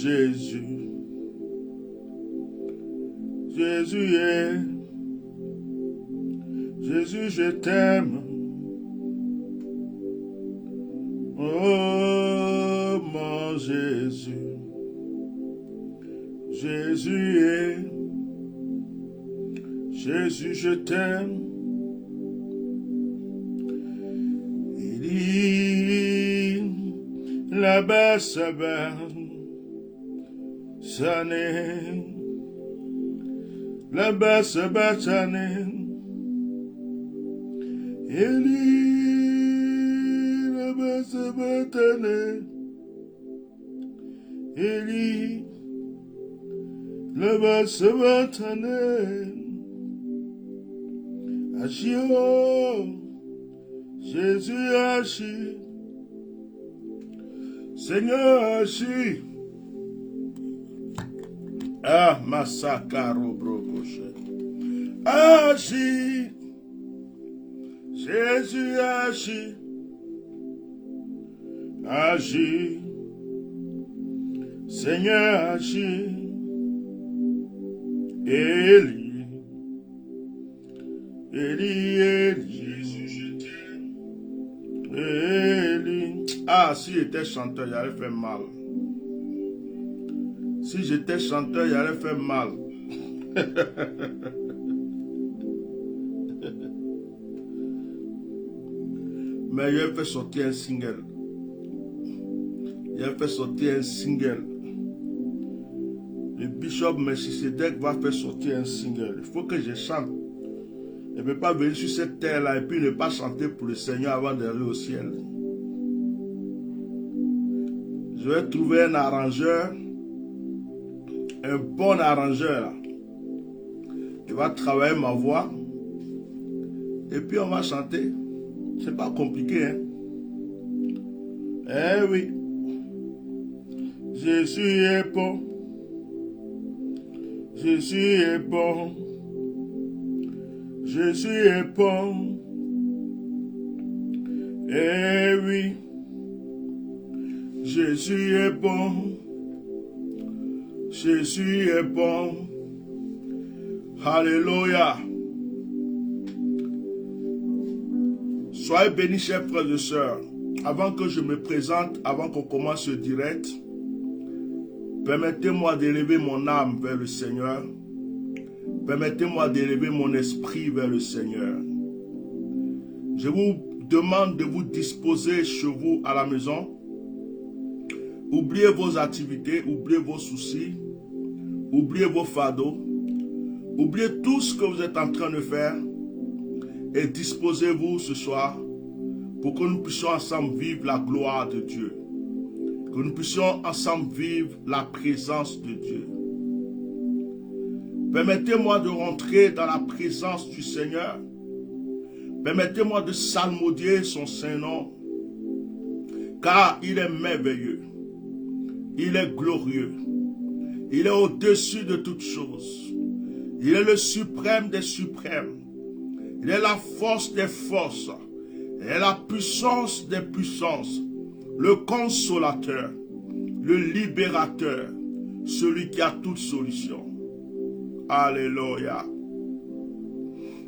Jésus, Jésus est, Jésus je t'aime. Oh mon Jésus, Jésus est, Jésus je t'aime. Là-bas, Sané, là-bas, Sané, Eli, là-bas, Sané, Eli, là-bas, Sané, Agio, Jésus agit. Seigneur agit. Ah, Massacaro Brocoche. Agit. Jésus agit. Agit. Seigneur agit. Élie. Élie, Élie. Élie. Ah, si j'étais chanteur, j'allais faire mal. Si j'étais chanteur, j'allais faire mal. Mais j'ai fait sortir un single. J'ai fait sortir un single. Le bishop Melchisedec va faire sortir un single. Il faut que je chante. Je ne peux pas venir sur cette terre-là et puis ne pas chanter pour le Seigneur avant d'aller au ciel. Je vais trouver un arrangeur, un bon arrangeur. Il va travailler ma voix. Et puis on va chanter. C'est pas compliqué, hein? Eh oui. Jésus est bon. Jésus est bon. Jésus est bon. Eh oui. Jésus est bon. Jésus est bon. Alléluia. Soyez bénis, chers frères et sœurs. Avant que je me présente, avant qu'on commence ce direct, permettez-moi d'élever mon âme vers le Seigneur. Permettez-moi d'élever mon esprit vers le Seigneur. Je vous demande de vous disposer chez vous à la maison. Oubliez vos activités, oubliez vos soucis, oubliez vos fardeaux, oubliez tout ce que vous êtes en train de faire et disposez-vous ce soir pour que nous puissions ensemble vivre la gloire de Dieu. Que nous puissions ensemble vivre la présence de Dieu. Permettez-moi de rentrer dans la présence du Seigneur. Permettez-moi de psalmodier son Saint-Nom, car il est merveilleux. Il est glorieux. Il est au-dessus de toutes choses. Il est le suprême des suprêmes. Il est la force des forces. Il est la puissance des puissances. Le consolateur. Le libérateur. Celui qui a toute solution. Alléluia.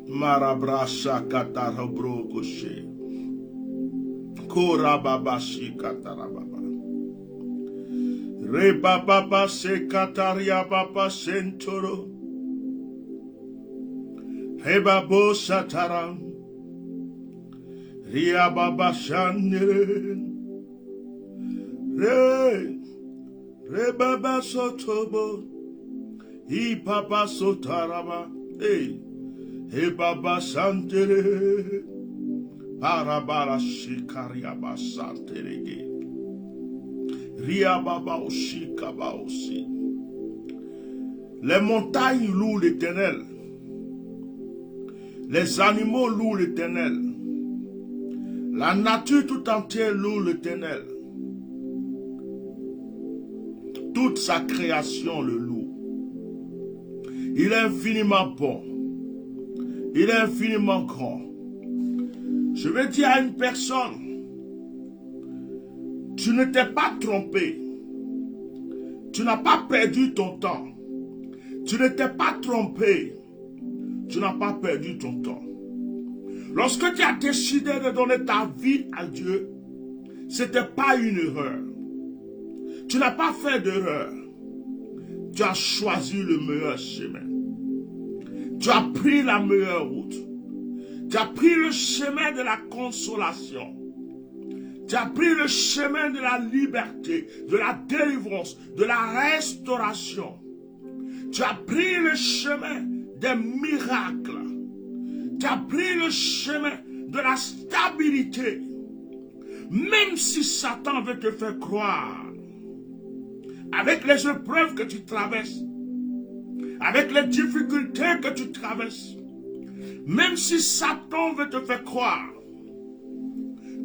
Marabrasha katarabro koshe. Korababashi katarababa. Rebababa se kataria baba sentoro. Hebabo sataram. Ria baba shandere. Rebaba sotobo. Hi papa sotaraba. Hebaba santere. Parabara shikaria basantere. Ria baba oshi kaba aussi. Les montagnes louent l'Éternel. Les animaux louent l'Éternel. La nature tout entière loue l'Éternel. Toute sa création le loue. Il est infiniment bon. Il est infiniment grand. Je vais dire à une personne, tu ne t'es pas trompé. Tu n'as pas perdu ton temps. Tu ne t'es pas trompé. Tu n'as pas perdu ton temps. Lorsque tu as décidé de donner ta vie à Dieu, ce n'était pas une erreur. Tu n'as pas fait d'erreur. Tu as choisi le meilleur chemin. Tu as pris la meilleure route. Tu as pris le chemin de la consolation. Tu as pris le chemin de la liberté, de la délivrance, de la restauration. Tu as pris le chemin des miracles. Tu as pris le chemin de la stabilité. Même si Satan veut te faire croire, avec les épreuves que tu traverses, avec les difficultés que tu traverses, même si Satan veut te faire croire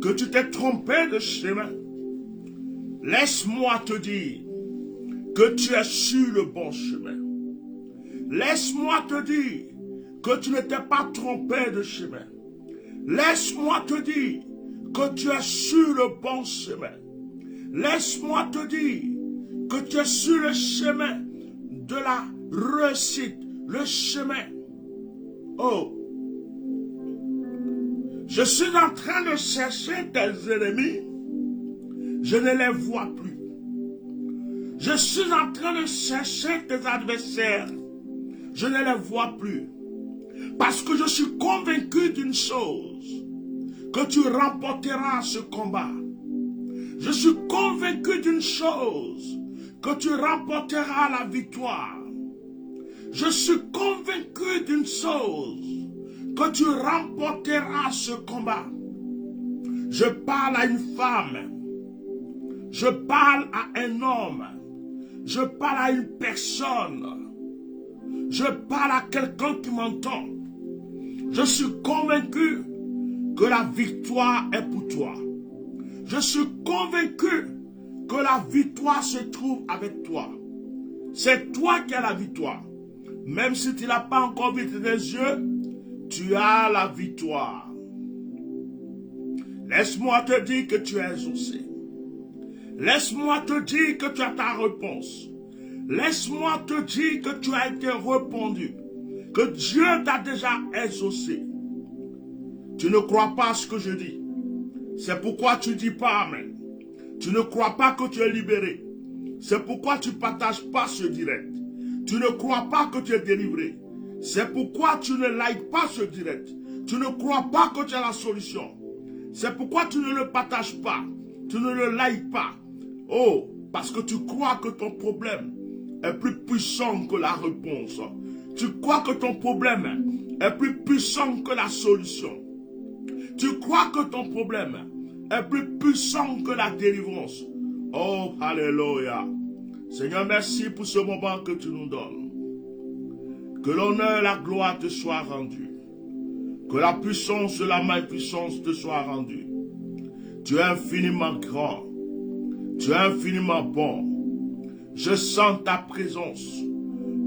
que tu t'es trompé de chemin, laisse-moi te dire que tu es sur le bon chemin. Laisse-moi te dire que tu ne t'es pas trompé de chemin. Laisse-moi te dire que tu es sur le bon chemin. Laisse-moi te dire que tu es sur le chemin de la réussite, le chemin. Oh, je suis en train de chercher tes ennemis, je ne les vois plus. Je suis en train de chercher tes adversaires, je ne les vois plus. Parce que je suis convaincu d'une chose, que tu remporteras ce combat. Je suis convaincu d'une chose, que tu remporteras la victoire. Je suis convaincu d'une chose, que tu remporteras ce combat. Je parle à une femme, je parle à un homme, je parle à une personne, je parle à quelqu'un qui m'entend. Je suis convaincu que la victoire est pour toi. Je suis convaincu que la victoire se trouve avec toi. C'est toi qui as la victoire. Même si tu n'as pas encore vu tes yeux, tu as la victoire. Laisse-moi te dire que tu es exaucé. Laisse-moi te dire que tu as ta réponse. Laisse-moi te dire que tu as été répondu. Que Dieu t'a déjà exaucé. Tu ne crois pas ce que je dis. C'est pourquoi tu ne dis pas Amen. Tu ne crois pas que tu es libéré. C'est pourquoi tu ne partages pas ce direct. Tu ne crois pas que tu es délivré. C'est pourquoi tu ne likes pas ce direct. Tu ne crois pas que tu as la solution. C'est pourquoi tu ne le partages pas. Tu ne le likes pas. Oh, parce que tu crois que ton problème est plus puissant que la réponse. Tu crois que ton problème est plus puissant que la solution. Tu crois que ton problème est plus puissant que la délivrance. Oh, alléluia. Seigneur, merci pour ce moment que tu nous donnes. Que l'honneur et la gloire te soient rendus. Que la puissance et la magnificence te soient rendues. Tu es infiniment grand. Tu es infiniment bon. Je sens ta présence.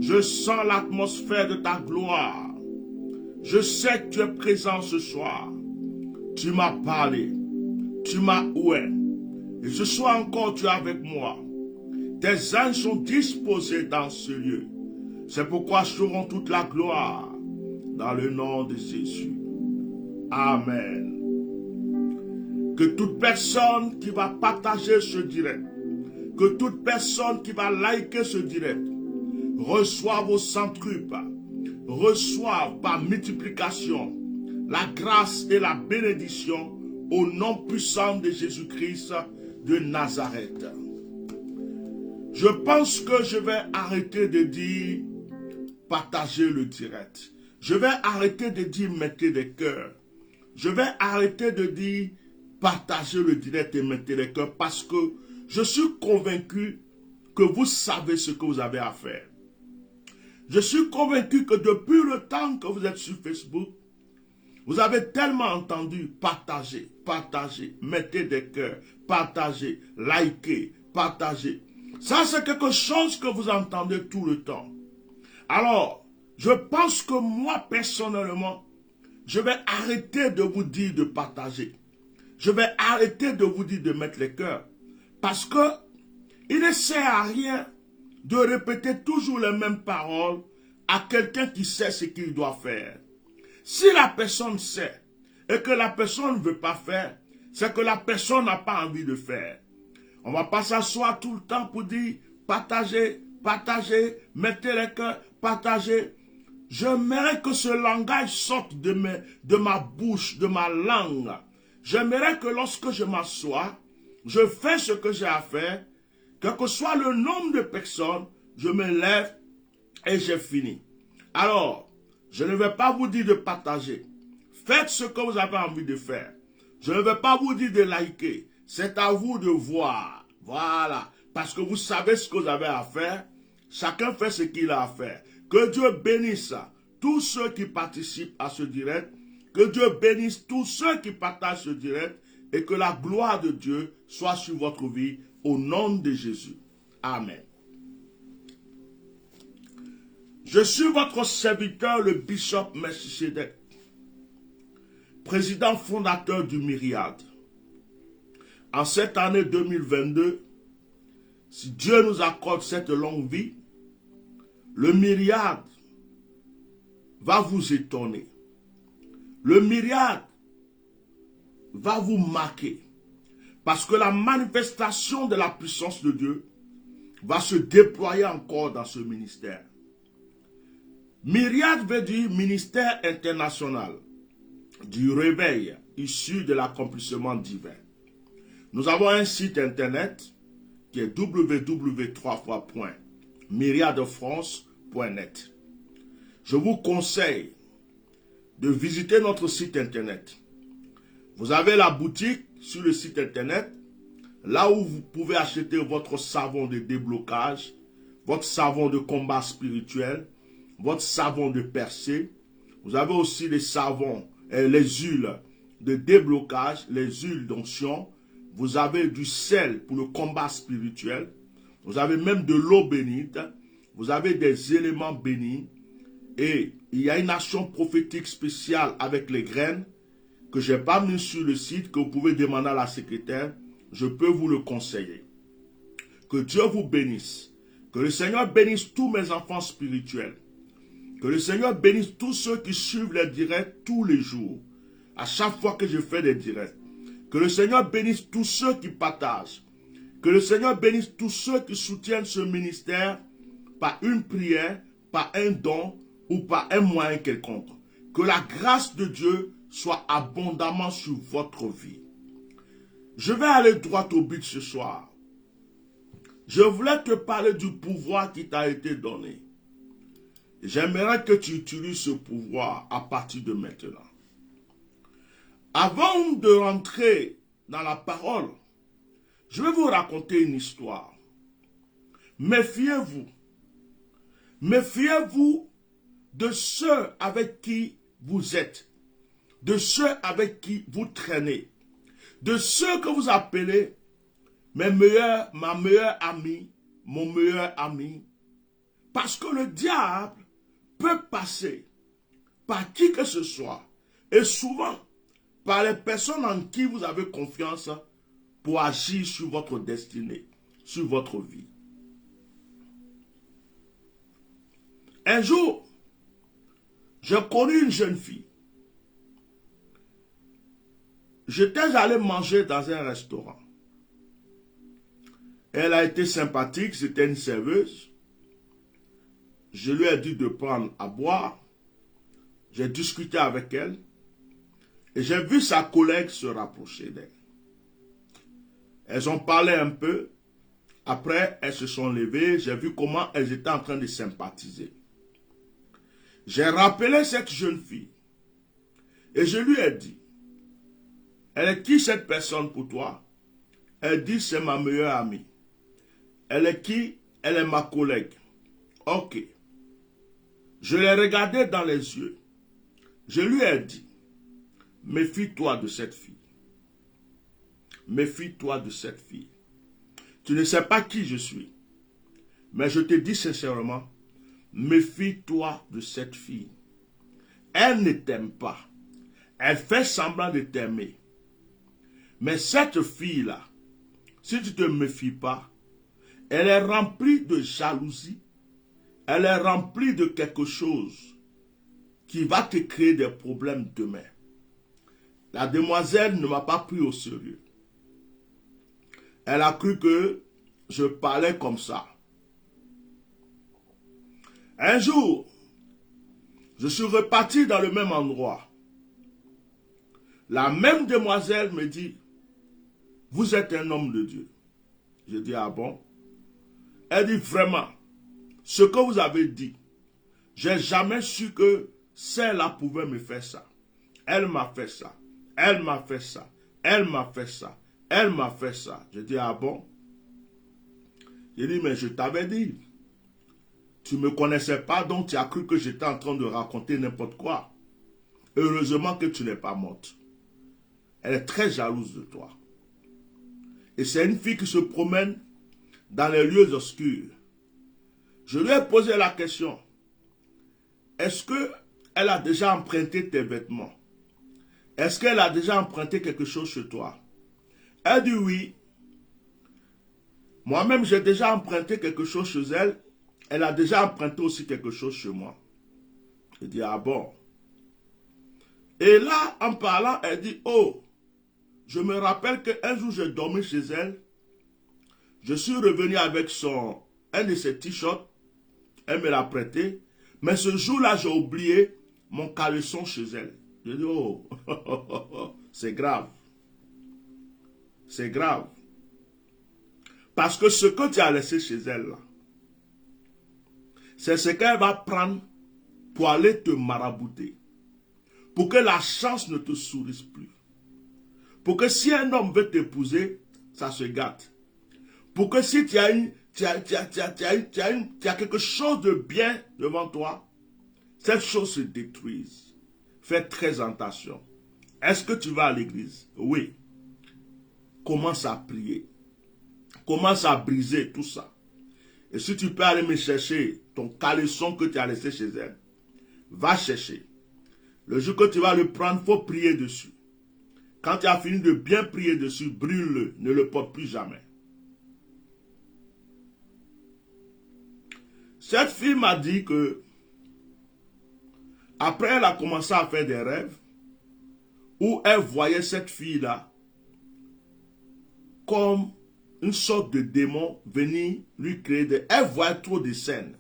Je sens l'atmosphère de ta gloire. Je sais que tu es présent ce soir. Tu m'as parlé. Tu m'as oué. Et ce soir encore, tu es avec moi. Tes anges sont disposés dans ce lieu. C'est pourquoi je te rends toute la gloire. Dans le nom de Jésus. Amen. Que toute personne qui va partager ce direct, que toute personne qui va liker ce direct, reçoive au centuple, reçoive par multiplication la grâce et la bénédiction au nom puissant de Jésus-Christ de Nazareth. Je pense que je vais arrêter de dire partager le direct. Je vais arrêter de dire mettez des cœurs. Je vais arrêter de dire partager le direct et mettez des cœurs parce que je suis convaincu que vous savez ce que vous avez à faire. Je suis convaincu que depuis le temps que vous êtes sur Facebook, vous avez tellement entendu partager, partager, mettez des cœurs, partager, liker, partager. Ça, c'est quelque chose que vous entendez tout le temps. Alors, je pense que moi, personnellement, je vais arrêter de vous dire de partager. Je vais arrêter de vous dire de mettre les cœurs. Parce que il ne sert à rien de répéter toujours les mêmes paroles à quelqu'un qui sait ce qu'il doit faire. Si la personne sait et que la personne ne veut pas faire, c'est que la personne n'a pas envie de faire. On ne va pas s'asseoir tout le temps pour dire partagez, partagez, mettez les cœurs, partagez. J'aimerais que ce langage sorte de ma bouche, de ma langue. J'aimerais que lorsque je m'assois, je fais ce que j'ai à faire, quel que soit le nombre de personnes, je me lève et j'ai fini. Alors, je ne vais pas vous dire de partager. Faites ce que vous avez envie de faire. Je ne vais pas vous dire de liker. C'est à vous de voir. Voilà. Parce que vous savez ce que vous avez à faire. Chacun fait ce qu'il a à faire. Que Dieu bénisse tous ceux qui participent à ce direct. Que Dieu bénisse tous ceux qui partagent ce direct. Et que la gloire de Dieu soit sur votre vie. Au nom de Jésus. Amen. Je suis votre serviteur, le bishop Melchisedec, président fondateur du Myriade. En cette année 2022, si Dieu nous accorde cette longue vie, le Myriade va vous étonner. Le Myriade va vous marquer. Parce que la manifestation de la puissance de Dieu va se déployer encore dans ce ministère. Myriade veut dire ministère international du réveil issu de l'accomplissement divin. Nous avons un site internet qui est www.myriadefrance.net. Je vous conseille de visiter notre site internet. Vous avez la boutique sur le site internet, là où vous pouvez acheter votre savon de déblocage, votre savon de combat spirituel, votre savon de percée. Vous avez aussi les savons, les huiles de déblocage, les huiles d'onction. Vous avez du sel pour le combat spirituel. Vous avez même de l'eau bénite. Vous avez des éléments bénis. Et il y a une action prophétique spéciale avec les graines que je n'ai pas mis sur le site, que vous pouvez demander à la secrétaire. Je peux vous le conseiller. Que Dieu vous bénisse. Que le Seigneur bénisse tous mes enfants spirituels. Que le Seigneur bénisse tous ceux qui suivent les directs tous les jours. À chaque fois que je fais des directs. Que le Seigneur bénisse tous ceux qui partagent. Que le Seigneur bénisse tous ceux qui soutiennent ce ministère par une prière, par un don ou par un moyen quelconque. Que la grâce de Dieu soit abondamment sur votre vie. Je vais aller droit au but ce soir. Je voulais te parler du pouvoir qui t'a été donné. J'aimerais que tu utilises ce pouvoir à partir de maintenant. Avant de rentrer dans la parole, je vais vous raconter une histoire. Méfiez-vous. Méfiez-vous de ceux avec qui vous êtes, de ceux avec qui vous traînez, de ceux que vous appelez ma meilleure amie, mon meilleur ami. Parce que le diable peut passer par qui que ce soit, et souvent par les personnes en qui vous avez confiance pour agir sur votre destinée, sur votre vie. Un jour, j'ai connu une jeune fille. J'étais allé manger dans un restaurant. Elle a été sympathique, c'était une serveuse. Je lui ai dit de prendre à boire. J'ai discuté avec elle. Et j'ai vu sa collègue se rapprocher d'elle. Elles ont parlé un peu. Après, elles se sont levées. J'ai vu comment elles étaient en train de sympathiser. J'ai rappelé cette jeune fille. Et je lui ai dit, elle est qui cette personne pour toi? Elle dit, c'est ma meilleure amie. Elle est qui? Elle est ma collègue. Ok. Je l'ai regardée dans les yeux. Je lui ai dit, méfie-toi de cette fille. Méfie-toi de cette fille. Tu ne sais pas qui je suis. Mais je te dis sincèrement, méfie-toi de cette fille. Elle ne t'aime pas. Elle fait semblant de t'aimer. Mais cette fille-là, si tu ne te méfies pas, Elle est remplie de jalousie. Elle est remplie de quelque chose qui va te créer des problèmes demain. La demoiselle ne m'a pas pris au sérieux. Elle a cru que je parlais comme ça. Un jour, je suis reparti dans le même endroit. La même demoiselle me dit, vous êtes un homme de Dieu. Je dis, ah bon? Elle dit, vraiment, ce que vous avez dit, j'ai jamais su que celle-là pouvait me faire ça. Elle m'a fait ça. Elle m'a fait ça. Elle m'a fait ça. Elle m'a fait ça. Je dis, ah bon? Je dis, mais je t'avais dit. Tu ne me connaissais pas, donc tu as cru que j'étais en train de raconter n'importe quoi. Heureusement que tu n'es pas morte. Elle est très jalouse de toi. Et c'est une fille qui se promène dans les lieux obscurs. Je lui ai posé la question. Est-ce qu'elle a déjà emprunté tes vêtements? Est-ce qu'elle a déjà emprunté quelque chose chez toi? Elle dit oui. Moi-même, j'ai déjà emprunté quelque chose chez elle. Elle a déjà emprunté aussi quelque chose chez moi. Je dis, ah bon. Et là, en parlant, elle dit, oh, je me rappelle qu'un jour, j'ai dormi chez elle. Je suis revenu avec un de ses t-shirts. Elle me l'a prêté. Mais ce jour-là, j'ai oublié mon caleçon chez elle. Je dis, oh, c'est grave. C'est grave. Parce que ce que tu as laissé chez elle, là, c'est ce qu'elle va prendre pour aller te marabouter. Pour que la chance ne te sourise plus. Pour que si un homme veut t'épouser, ça se gâte. Pour que si tu as quelque chose de bien devant toi, cette chose se détruise. Fais très attention. Est-ce que tu vas à l'église? Oui. Commence à prier. Commence à briser tout ça. Et si tu peux aller me chercher ton caleçon que tu as laissé chez elle, va chercher. Le jour que tu vas le prendre, il faut prier dessus. Quand tu as fini de bien prier dessus, brûle-le. Ne le porte plus jamais. Cette fille m'a dit que après elle a commencé à faire des rêves où elle voyait cette fille-là comme une sorte de démon venir lui créer des... Elle voyait trop de scènes.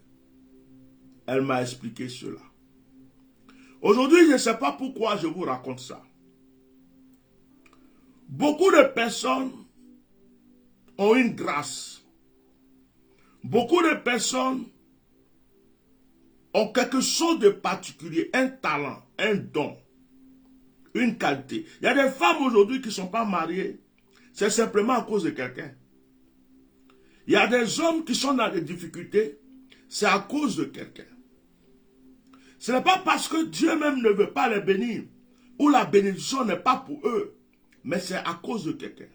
Elle m'a expliqué cela. Aujourd'hui, je ne sais pas pourquoi je vous raconte ça. Beaucoup de personnes ont une grâce. Beaucoup de personnes ont quelque chose de particulier, un talent, un don, une qualité. Il y a des femmes aujourd'hui qui ne sont pas mariées. C'est simplement à cause de quelqu'un. Il y a des hommes qui sont dans des difficultés. C'est à cause de quelqu'un. Ce n'est pas parce que Dieu même ne veut pas les bénir ou la bénédiction n'est pas pour eux, mais c'est à cause de quelqu'un.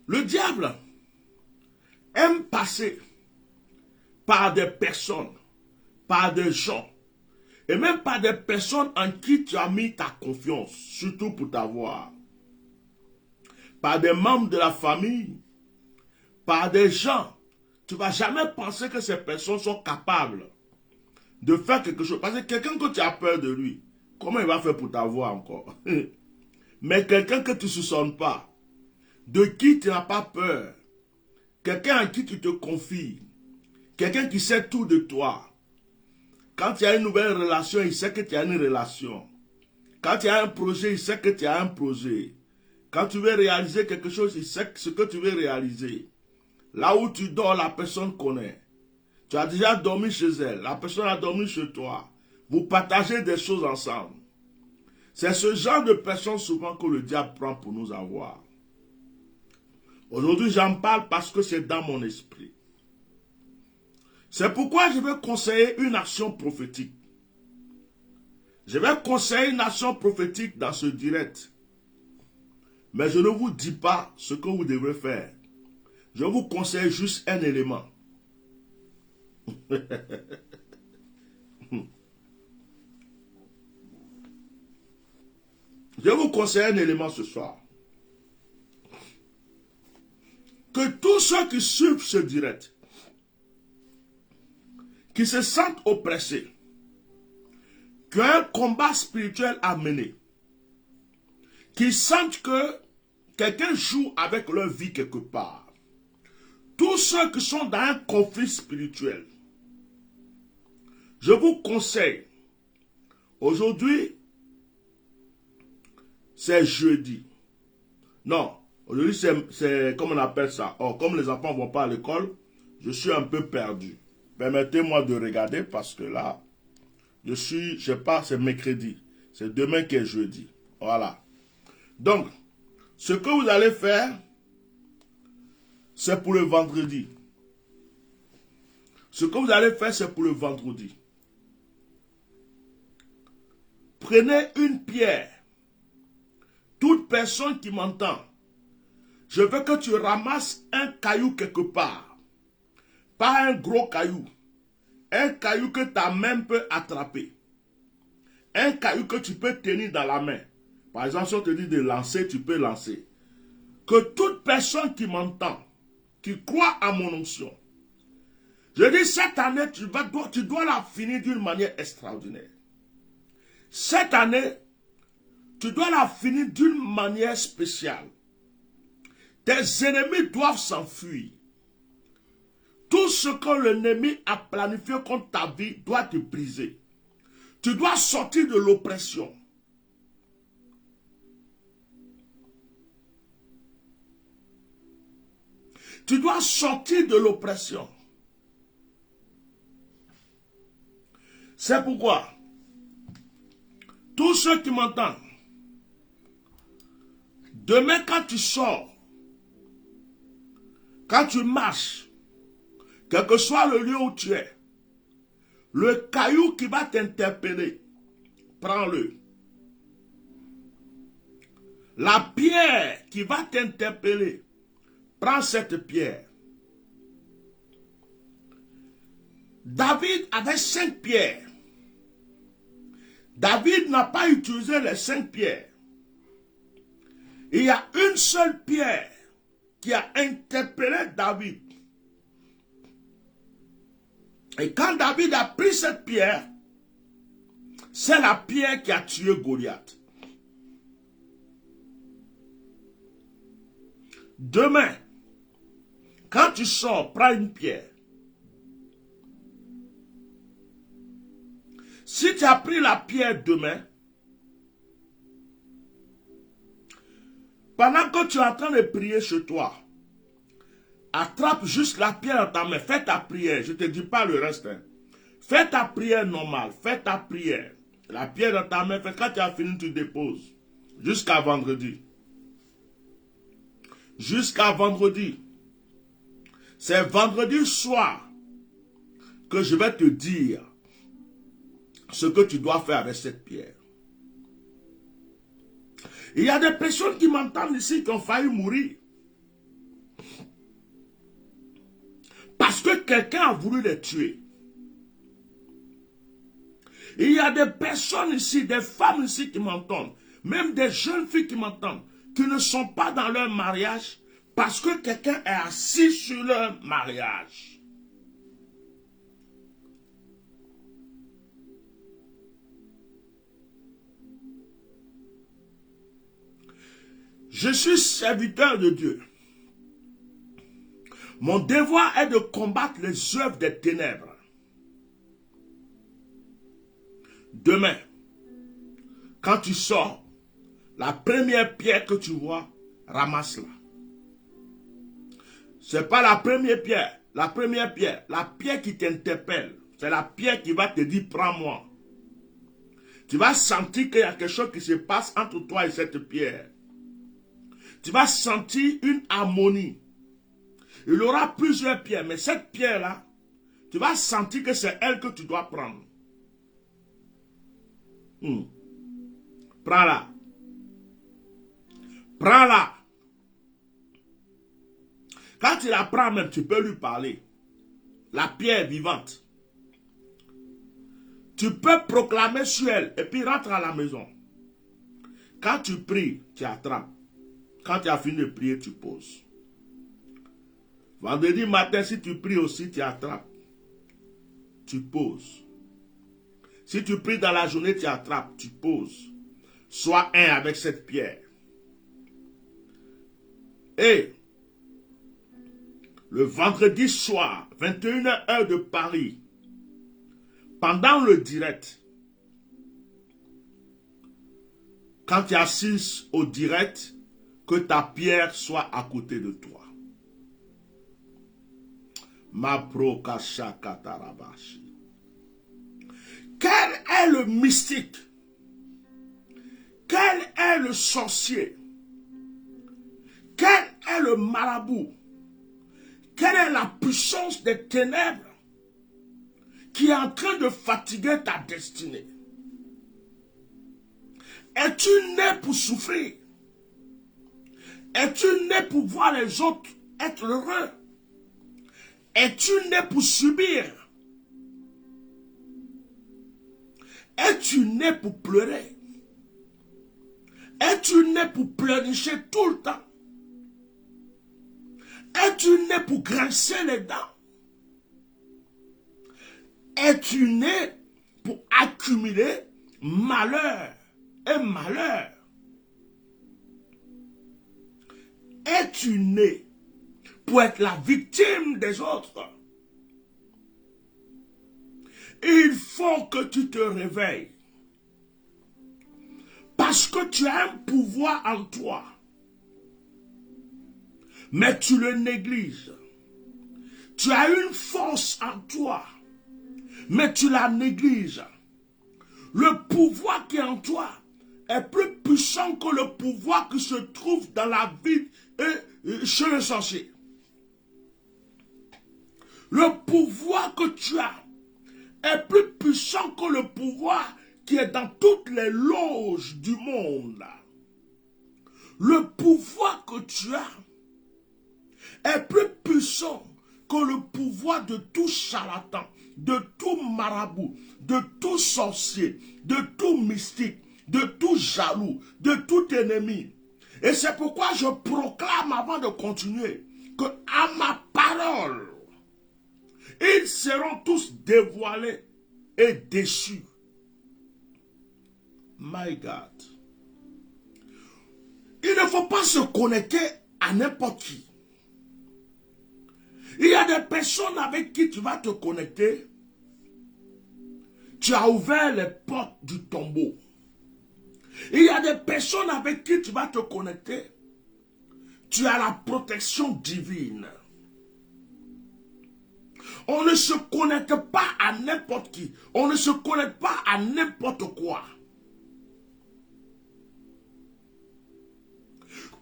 Le diable aime passer par des personnes, par des gens, et même par des personnes en qui tu as mis ta confiance, surtout pour t'avoir. Par des membres de la famille, par des gens. Tu ne vas jamais penser que ces personnes sont capables de faire quelque chose. Parce que quelqu'un que tu as peur de lui, comment il va faire pour t'avoir encore? Mais quelqu'un que tu ne soupçonnes pas, de qui tu n'as pas peur, quelqu'un en qui tu te confies, quelqu'un qui sait tout de toi. Quand tu as une nouvelle relation, il sait que tu as une relation. Quand tu as un projet, il sait que tu as un projet. Quand tu veux réaliser quelque chose, il sait ce que tu veux réaliser. Là où tu dors, la personne connaît. Tu as déjà dormi chez elle, la personne a dormi chez toi. Vous partagez des choses ensemble. C'est ce genre de personnes souvent que le diable prend pour nous avoir. Aujourd'hui, j'en parle parce que c'est dans mon esprit. C'est pourquoi je vais conseiller une action prophétique. Je vais conseiller une action prophétique dans ce direct. Mais je ne vous dis pas ce que vous devrez faire. Je vous conseille juste un élément. Je vous conseille un élément ce soir. Que tous ceux qui suivent ce direct, qui se sentent oppressés, qui ont un combat spirituel à mener, qui sentent que quelqu'un joue avec leur vie quelque part, tous ceux qui sont dans un conflit spirituel, je vous conseille, aujourd'hui, c'est jeudi. Non, aujourd'hui c'est comme on appelle ça. Or, comme les enfants ne vont pas à l'école, je suis un peu perdu. Permettez-moi de regarder parce que là, je sais pas, c'est mercredi. C'est demain qui est jeudi. Voilà. Donc, ce que vous allez faire, c'est pour le vendredi. Ce que vous allez faire, c'est pour le vendredi. Prenez une pierre. Toute personne qui m'entend, je veux que tu ramasses un caillou quelque part. Pas un gros caillou. Un caillou que ta main peut attraper. Un caillou que tu peux tenir dans la main. Par exemple, si on te dit de lancer, tu peux lancer. Que toute personne qui m'entend, qui croit à mon onction, je dis cette année, tu dois la finir d'une manière extraordinaire. Cette année, tu dois la finir d'une manière spéciale. Tes ennemis doivent s'enfuir. Tout ce que l'ennemi a planifié contre ta vie doit te briser. Tu dois sortir de l'oppression. Tu dois sortir de l'oppression. C'est pourquoi, tous ceux qui m'entendent, demain quand tu sors, quand tu marches, quel que soit le lieu où tu es, le caillou qui va t'interpeller, prends-le. La pierre qui va t'interpeller, prends cette pierre. David avait 5 pierres. David n'a pas utilisé les 5 pierres. Il y a une seule pierre qui a interpellé David. Et quand David a pris cette pierre, c'est la pierre qui a tué Goliath. Demain, quand tu sors, prends une pierre. Si tu as pris la pierre demain, pendant que tu es en train de prier chez toi, attrape juste la pierre dans ta main, fais ta prière, je ne te dis pas le reste. Hein. Fais ta prière normale, fais ta prière. La pierre dans ta main, quand tu as fini, tu déposes. Jusqu'à vendredi. Jusqu'à vendredi. C'est vendredi soir que je vais te dire ce que tu dois faire avec cette pierre. Il y a des personnes qui m'entendent ici qui ont failli mourir. Parce que quelqu'un a voulu les tuer. Il y a des personnes ici, des femmes ici qui m'entendent, même des jeunes filles qui m'entendent, qui ne sont pas dans leur mariage parce que quelqu'un est assis sur leur mariage. Je suis serviteur de Dieu. Mon devoir est de combattre les œuvres des ténèbres. Demain, quand tu sors, la première pierre que tu vois, ramasse-la. Ce n'est pas la première pierre. La première pierre, la pierre qui t'interpelle, c'est la pierre qui va te dire prends-moi. Tu vas sentir qu'il y a quelque chose qui se passe entre toi et cette pierre. Tu vas sentir une harmonie. Il y aura plusieurs pierres, mais cette pierre-là, tu vas sentir que c'est elle que tu dois prendre. Prends-la. Prends-la. Quand tu la prends même, tu peux lui parler. La pierre vivante. Tu peux proclamer sur elle et puis rentre à la maison. Quand tu pries, tu attrapes. Quand tu as fini de prier, tu poses. Vendredi matin, si tu pries aussi, tu attrapes. Tu poses. Si tu pries dans la journée, tu attrapes, tu poses. Sois un avec cette pierre. Et le vendredi soir, 21h de Paris, pendant le direct, quand tu assises au direct, que ta pierre soit à côté de toi. Ma prokashakatarabashi. Quel est le mystique? Quel est le sorcier? Quel est le marabout? Quelle est la puissance des ténèbres qui est en train de fatiguer ta destinée? Es-tu né pour souffrir? Es-tu né pour voir les autres être heureux? Es-tu né pour subir? Es-tu né pour pleurer? Es-tu né pour pleurnicher tout le temps? Es-tu né pour grincer les dents? Es-tu né pour accumuler malheur et malheur? Es-tu né pour être la victime des autres? Il faut que tu te réveilles. Parce que tu as un pouvoir en toi. Mais tu le négliges. Tu as une force en toi. Mais tu la négliges. Le pouvoir qui est en toi est plus puissant que le pouvoir qui se trouve dans la vie chez le sorcier. Le pouvoir que tu as est plus puissant que le pouvoir qui est dans toutes les loges du monde. Le pouvoir que tu as est plus puissant que le pouvoir de tout charlatan, de tout marabout, de tout sorcier, de tout mystique, de tout jaloux, de tout ennemi. Et c'est pourquoi je proclame avant de continuer que à ma parole, ils seront tous dévoilés et déçus. My God. Il ne faut pas se connecter à n'importe qui. Il y a des personnes avec qui tu vas te connecter. Tu as ouvert les portes du tombeau. Il y a des personnes avec qui tu vas te connecter. Tu as la protection divine. On ne se connecte pas à n'importe qui. On ne se connecte pas à n'importe quoi.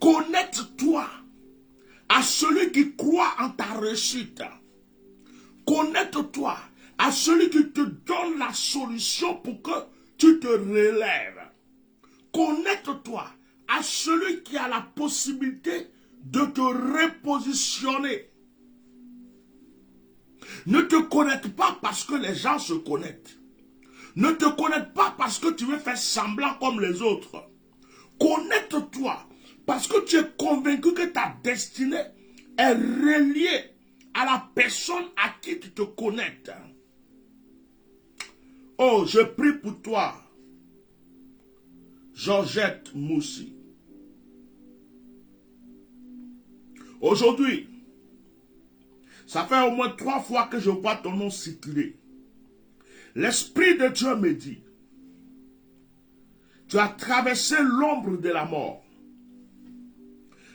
Connecte-toi à celui qui croit en ta réussite. Connecte-toi à celui qui te donne la solution pour que tu te relèves. Connecte-toi à celui qui a la possibilité de te repositionner. Ne te connecte pas parce que les gens se connectent. Ne te connecte pas parce que tu veux faire semblant comme les autres. Connecte-toi parce que tu es convaincu que ta destinée est reliée à la personne à qui tu te connectes. Oh, je prie pour toi, Georgette Moussi. Aujourd'hui, ça fait au moins 3 fois que je vois ton nom circuler. L'Esprit de Dieu me dit, tu as traversé l'ombre de la mort.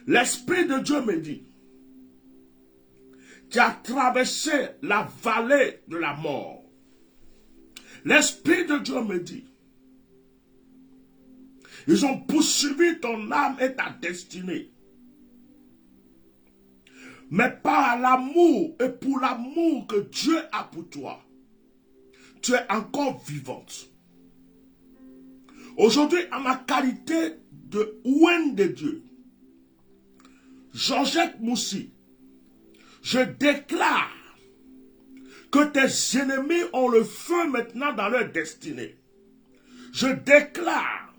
L'Esprit de Dieu me dit, tu as traversé la vallée de la mort. L'Esprit de Dieu me dit, ils ont poursuivi ton âme et ta destinée. Mais par l'amour et pour l'amour que Dieu a pour toi, tu es encore vivante. Aujourd'hui, en ma qualité de ouine de Dieu, Georgette Moussi, je déclare que tes ennemis ont le feu maintenant dans leur destinée. Je déclare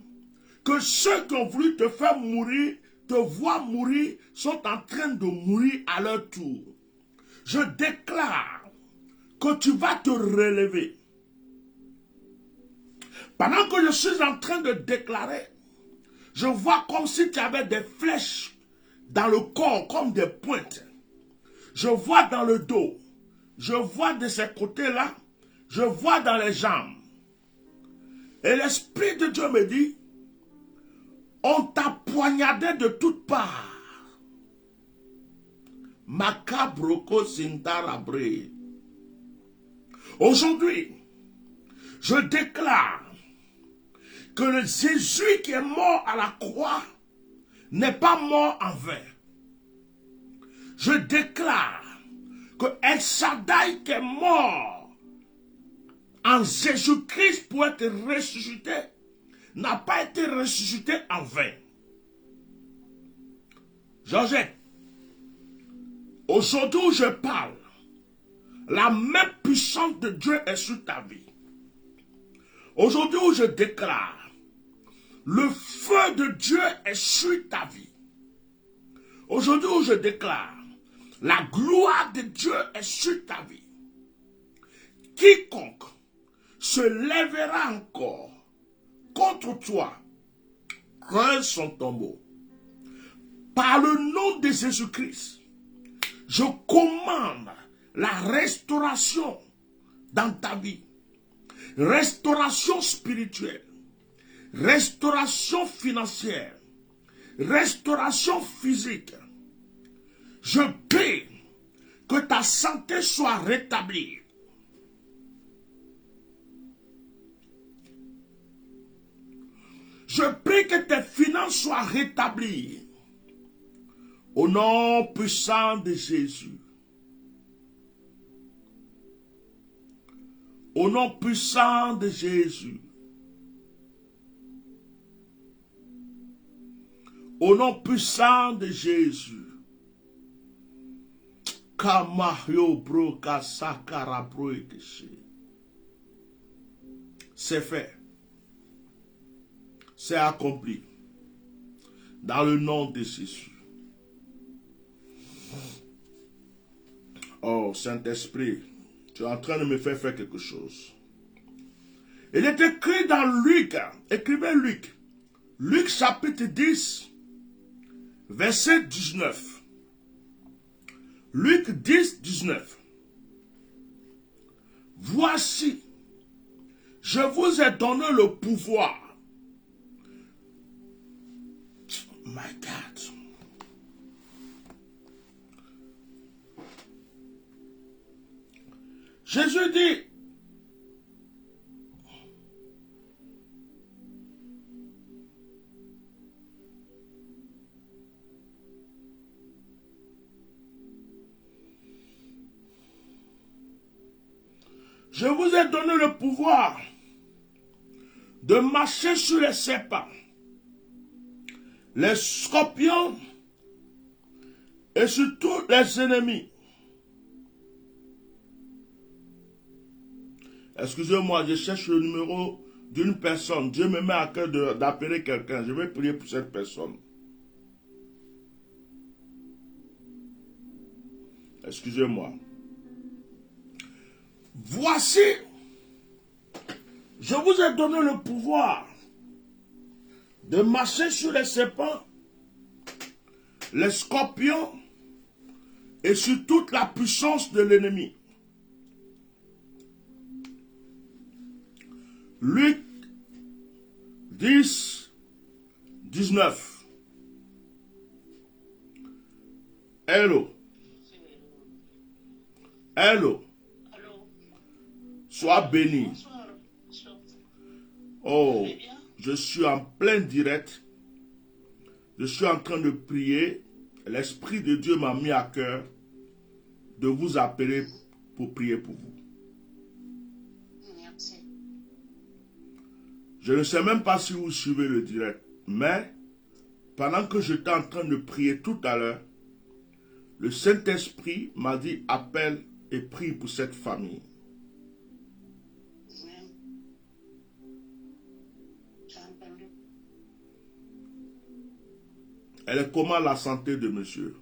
que ceux qui ont voulu te faire mourir, te voir mourir, sont en train de mourir à leur tour. Je déclare que tu vas te relever. Pendant que je suis en train de déclarer, je vois comme si tu avais des flèches dans le corps, comme des pointes. Je vois dans le dos. Je vois de ces côtés-là. Je vois dans les jambes. Et l'Esprit de Dieu me dit, on t'a poignardé de toutes parts. Macabroko Sintarabre. Aujourd'hui, je déclare que le Jésus qui est mort à la croix n'est pas mort en vain. Je déclare que El Shaddai qui est mort en Jésus-Christ pour être ressuscité n'a pas été ressuscité en vain. Georgette, aujourd'hui où je parle, la main puissante de Dieu est sur ta vie. Aujourd'hui où je déclare, le feu de Dieu est sur ta vie. Aujourd'hui où je déclare, la gloire de Dieu est sur ta vie. Quiconque se lèvera encore contre toi, creuse son tombeau. Par le nom de Jésus-Christ, je commande la restauration dans ta vie. Restauration spirituelle, restauration financière, restauration physique. Je prie que ta santé soit rétablie. Je prie que tes finances soient rétablies. Au nom puissant de Jésus. Au nom puissant de Jésus. Au nom puissant de Jésus. C'est fait. C'est accompli. Dans le nom de Jésus. Oh, Saint-Esprit, tu es en train de me faire quelque chose. Il est écrit dans Luc, écrivez Luc. Luc chapitre 10, verset 19. Luc 10, 19. Voici, je vous ai donné le pouvoir. My God. Jésus dit, je vous ai donné le pouvoir de marcher sur les serpents, les scorpions et sur tous les ennemis. Excusez-moi, je cherche le numéro d'une personne. Dieu me met à cœur d'appeler quelqu'un. Je vais prier pour cette personne. Excusez-moi. Voici, je vous ai donné le pouvoir de marcher sur les serpents, les scorpions et sur toute la puissance de l'ennemi. Luc 10, 19. Hello. Hello. Sois béni. Oh, je suis en plein direct. Je suis en train de prier. L'Esprit de Dieu m'a mis à cœur de vous appeler pour prier pour vous. Je ne sais même pas si vous suivez le direct, mais pendant que j'étais en train de prier tout à l'heure, le Saint-Esprit m'a dit appelle et prie pour cette famille. Elle est comment la santé de monsieur?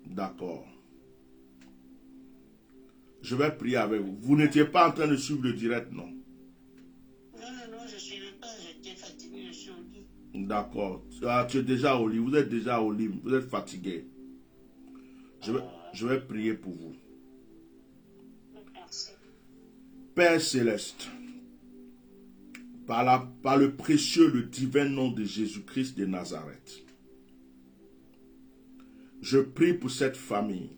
D'accord. Je vais prier avec vous. Vous n'étiez pas en train de suivre le direct, non? Non, je ne suivais pas, j'étais fatigué, je suis au lit. D'accord. Ah, tu es déjà au lit, vous êtes déjà au lit, vous êtes fatigué. Je vais prier pour vous. Merci. Père Céleste, par le précieux, le divin nom de Jésus-Christ de Nazareth, je prie pour cette famille.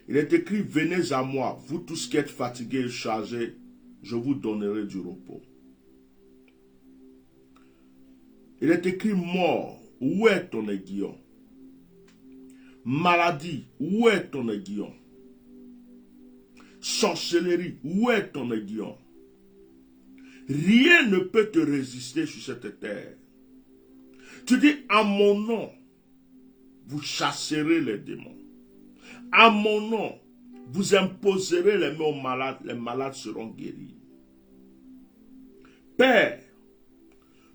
Il est écrit, venez à moi, vous tous qui êtes fatigués et chargés, je vous donnerai du repos. Il est écrit, mort, où est ton aiguillon? Maladie, où est ton aiguillon? Sorcellerie, où est ton aiguillon? Rien ne peut te résister sur cette terre. Tu dis, en mon nom, vous chasserez les démons. En mon nom, vous imposerez les mains aux malades, les malades seront guéris. Père,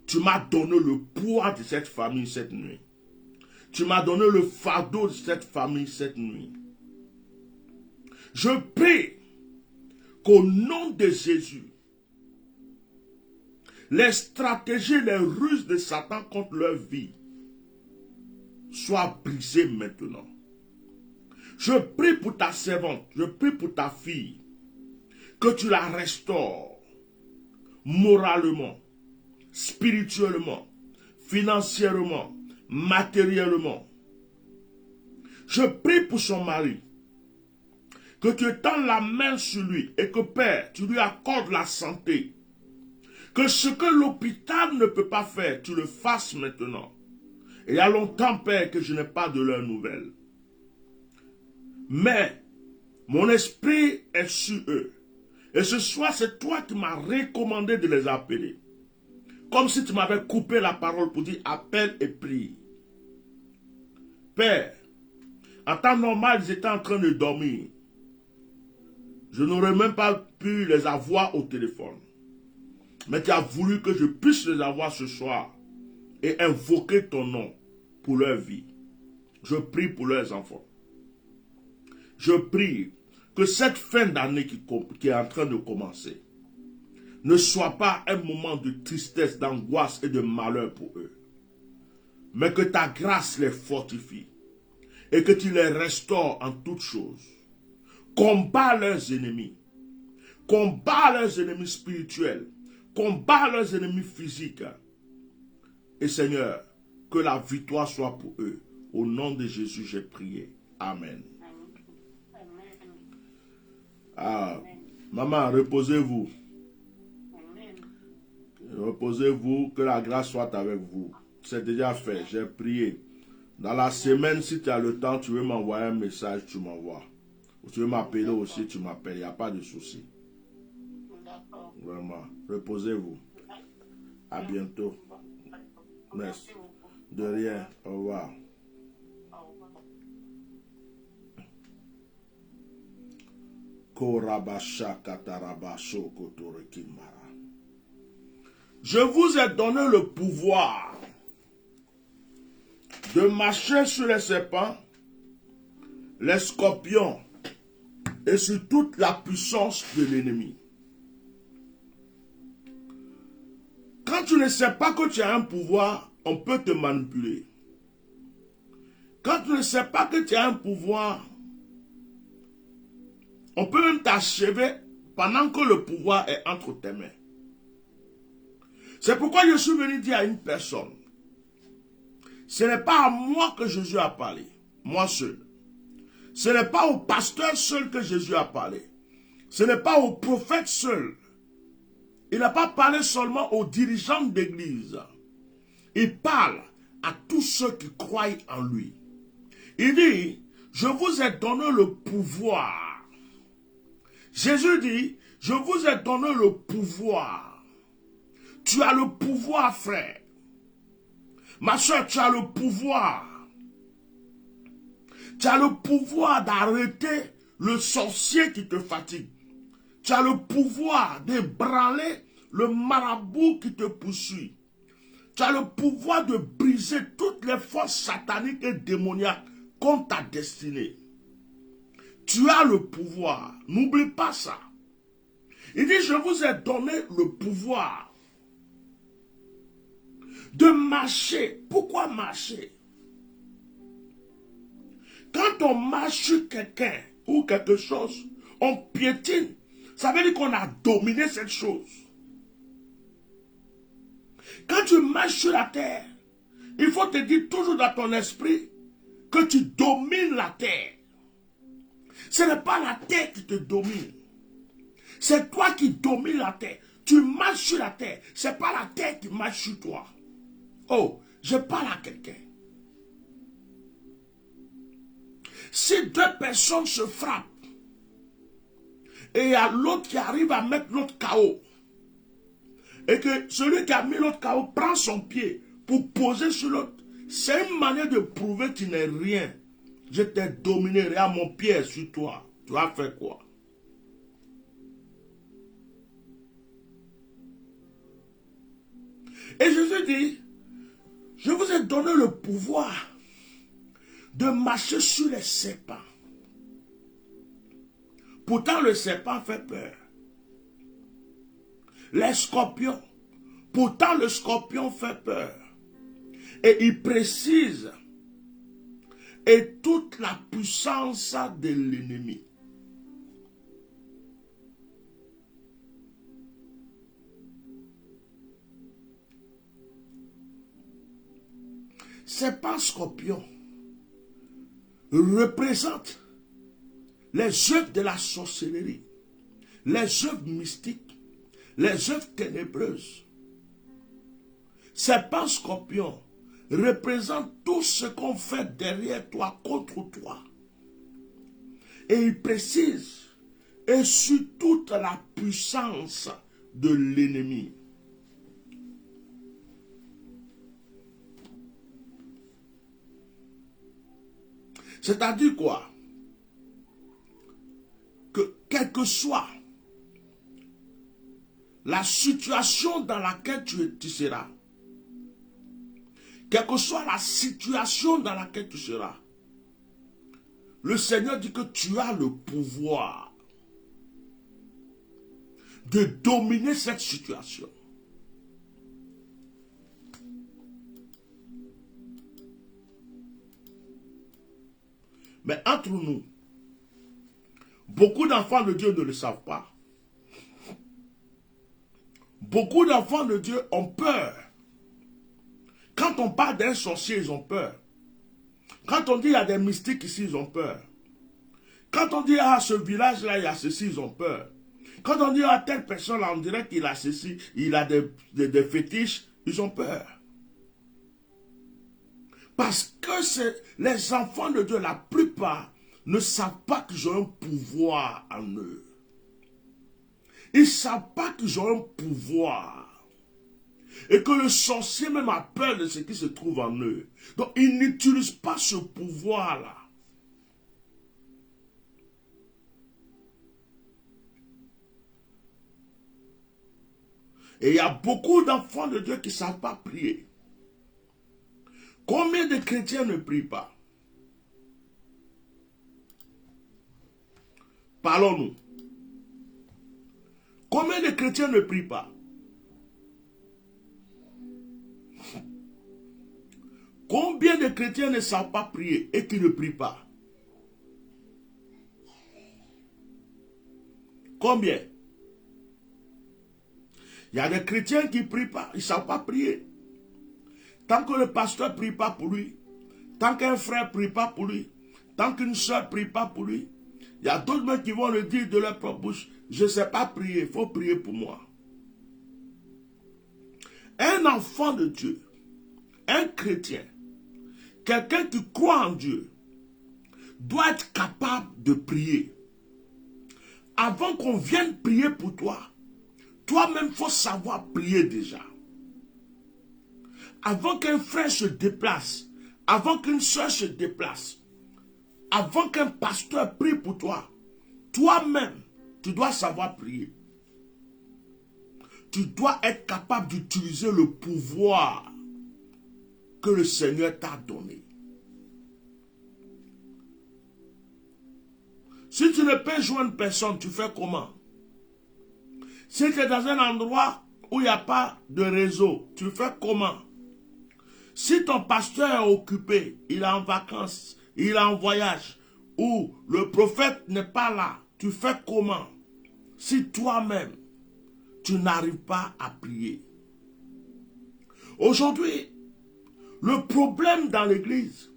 tu m'as donné le poids de cette famille cette nuit. Tu m'as donné le fardeau de cette famille cette nuit. Je prie qu'au nom de Jésus, les stratégies, les ruses de Satan contre leur vie soient brisées maintenant. Je prie pour ta servante, je prie pour ta fille, que tu la restaures moralement, spirituellement, financièrement, matériellement. Je prie pour son mari, que tu étends la main sur lui et que Père, tu lui accordes la santé. Que ce que l'hôpital ne peut pas faire, tu le fasses maintenant. Et il y a longtemps, Père, que je n'ai pas de leurs nouvelles. Mais mon esprit est sur eux. Et ce soir, c'est toi qui m'as recommandé de les appeler. Comme si tu m'avais coupé la parole pour dire appelle et prie. Père, en temps normal, ils étaient en train de dormir. Je n'aurais même pas pu les avoir au téléphone. Mais tu as voulu que je puisse les avoir ce soir et invoquer ton nom pour leur vie. Je prie pour leurs enfants. Je prie que cette fin d'année qui est en train de commencer ne soit pas un moment de tristesse, d'angoisse et de malheur pour eux. Mais que ta grâce les fortifie et que tu les restaures en toutes choses. Combat leurs ennemis. Combat leurs ennemis spirituels. Combat leurs ennemis physiques. Et Seigneur, que la victoire soit pour eux. Au nom de Jésus, j'ai prié. Amen. Ah, maman, reposez-vous. Reposez-vous, que la grâce soit avec vous. C'est déjà fait, j'ai prié. Dans la semaine, si tu as le temps, tu veux m'envoyer un message, tu m'envoies. Ou tu veux m'appeler aussi, tu m'appelles. Il n'y a pas de souci. Vraiment. Reposez-vous. À bientôt. Merci. De rien. Au revoir. Je vous ai donné le pouvoir de marcher sur les serpents, les scorpions et sur toute la puissance de l'ennemi. Quand tu ne sais pas que tu as un pouvoir, on peut te manipuler. Quand tu ne sais pas que tu as un pouvoir, on peut même t'achever pendant que le pouvoir est entre tes mains. C'est pourquoi je suis venu dire à une personne, ce n'est pas à moi que Jésus a parlé, moi seul. Ce n'est pas au pasteur seul que Jésus a parlé. Ce n'est pas au prophète seul. Il n'a pas parlé seulement aux dirigeants d'église. Il parle à tous ceux qui croient en lui. Il dit, je vous ai donné le pouvoir. Jésus dit, je vous ai donné le pouvoir. Tu as le pouvoir, frère. Ma soeur, tu as le pouvoir. Tu as le pouvoir d'arrêter le sorcier qui te fatigue. Tu as le pouvoir d'ébranler le marabout qui te poursuit. Tu as le pouvoir de briser toutes les forces sataniques et démoniaques contre ta destinée. Tu as le pouvoir. N'oublie pas ça. Il dit, je vous ai donné le pouvoir de marcher. Pourquoi marcher? Quand on marche sur quelqu'un ou quelque chose, on piétine. Ça veut dire qu'on a dominé cette chose. Quand tu marches sur la terre, il faut te dire toujours dans ton esprit que tu domines la terre. Ce n'est pas la terre qui te domine. C'est toi qui domines la terre. Tu marches sur la terre. Ce n'est pas la terre qui marche sur toi. Oh, je parle à quelqu'un. Si deux personnes se frappent et il y a l'autre qui arrive à mettre l'autre KO, et que celui qui a mis l'autre KO prend son pied pour poser sur l'autre, c'est une manière de prouver que tu n'es rien. Je t'ai dominé, regarde mon pied est sur toi. Tu vas faire quoi? Et Jésus dit, je vous ai donné le pouvoir de marcher sur les serpents. Pourtant, le serpent fait peur. Les scorpions. Pourtant, le scorpion fait peur. Et il précise, et toute la puissance de l'ennemi. Serpent, scorpion représente les œuvres de la sorcellerie, les œuvres mystiques, les œuvres ténébreuses. Serpent, scorpion représente tout ce qu'on fait derrière toi, contre toi. Et il précise, et sur toute la puissance de l'ennemi. C'est-à-dire quoi? Que quelle que soit la situation dans laquelle tu seras, quelle que soit la situation dans laquelle tu seras, le Seigneur dit que tu as le pouvoir de dominer cette situation. Mais entre nous, beaucoup d'enfants de Dieu ne le savent pas. Beaucoup d'enfants de Dieu ont peur. Quand on parle d'un sorcier, ils ont peur. Quand on dit il y a des mystiques ici, ils ont peur. Quand on dit ah ce village-là, il y a ceci, ils ont peur. Quand on dit à telle personne, là, on dirait qu'il a ceci, il a des fétiches, ils ont peur. Parce que les enfants de Dieu, la plupart, ne savent pas qu'ils ont un pouvoir en eux. Ils ne savent pas qu'ils ont un pouvoir. Et que le sorcier même a peur de ce qui se trouve en eux. Donc, ils n'utilisent pas ce pouvoir-là. Et il y a beaucoup d'enfants de Dieu qui ne savent pas prier. Combien de chrétiens ne prient pas? Parlons-nous. Combien de chrétiens ne prient pas? Combien de chrétiens ne savent pas prier et qui ne prient pas? Combien? Il y a des chrétiens qui ne prient pas, ils ne savent pas prier. Tant que le pasteur ne prie pas pour lui, tant qu'un frère ne prie pas pour lui, tant qu'une soeur ne prie pas pour lui, il y a d'autres gens qui vont le dire de leur propre bouche, je ne sais pas prier, il faut prier pour moi. Un enfant de Dieu, un chrétien, quelqu'un qui croit en Dieu, doit être capable de prier. Avant qu'on vienne prier pour toi, toi-même, il faut savoir prier déjà. Avant qu'un frère se déplace, avant qu'une soeur se déplace, avant qu'un pasteur prie pour toi, toi-même, tu dois savoir prier. Tu dois être capable d'utiliser le pouvoir que le Seigneur t'a donné. Si tu ne peux joindre personne, tu fais comment? Si tu es dans un endroit où il n'y a pas de réseau, tu fais comment? Si ton pasteur est occupé, il est en vacances, il est en voyage, ou le prophète n'est pas là, tu fais comment? Si toi-même, tu n'arrives pas à prier. Aujourd'hui, le problème dans l'église,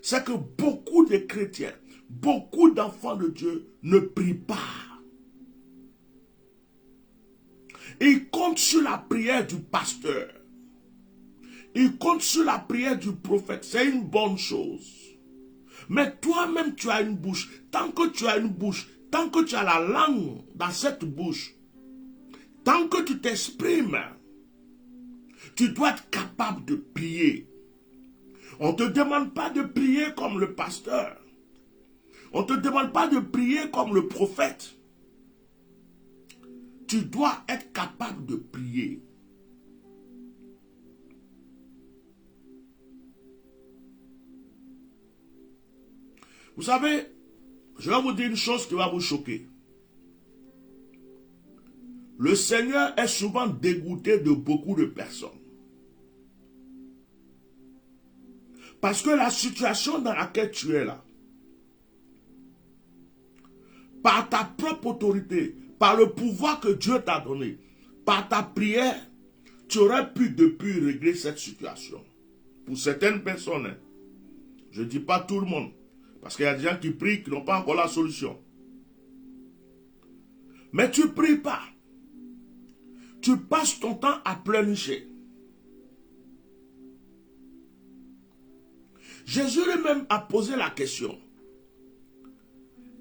c'est que beaucoup de chrétiens, beaucoup d'enfants de Dieu ne prient pas. Ils comptent sur la prière du pasteur. Ils comptent sur la prière du prophète. C'est une bonne chose. Mais toi-même, tu as une bouche. Tant que tu as une bouche, tant que tu as la langue dans cette bouche, tant que tu t'exprimes, tu dois être capable de prier. On ne te demande pas de prier comme le pasteur. On ne te demande pas de prier comme le prophète. Tu dois être capable de prier. Vous savez, je vais vous dire une chose qui va vous choquer. Le Seigneur est souvent dégoûté de beaucoup de personnes. Parce que la situation dans laquelle tu es là, par ta propre autorité, par le pouvoir que Dieu t'a donné, par ta prière, tu aurais pu depuis régler cette situation. Pour certaines personnes, hein. Je ne dis pas tout le monde, parce qu'il y a des gens qui prient qui n'ont pas encore la solution. Mais tu ne pries pas. Tu passes ton temps à pleurnicher. Jésus lui-même a posé la question.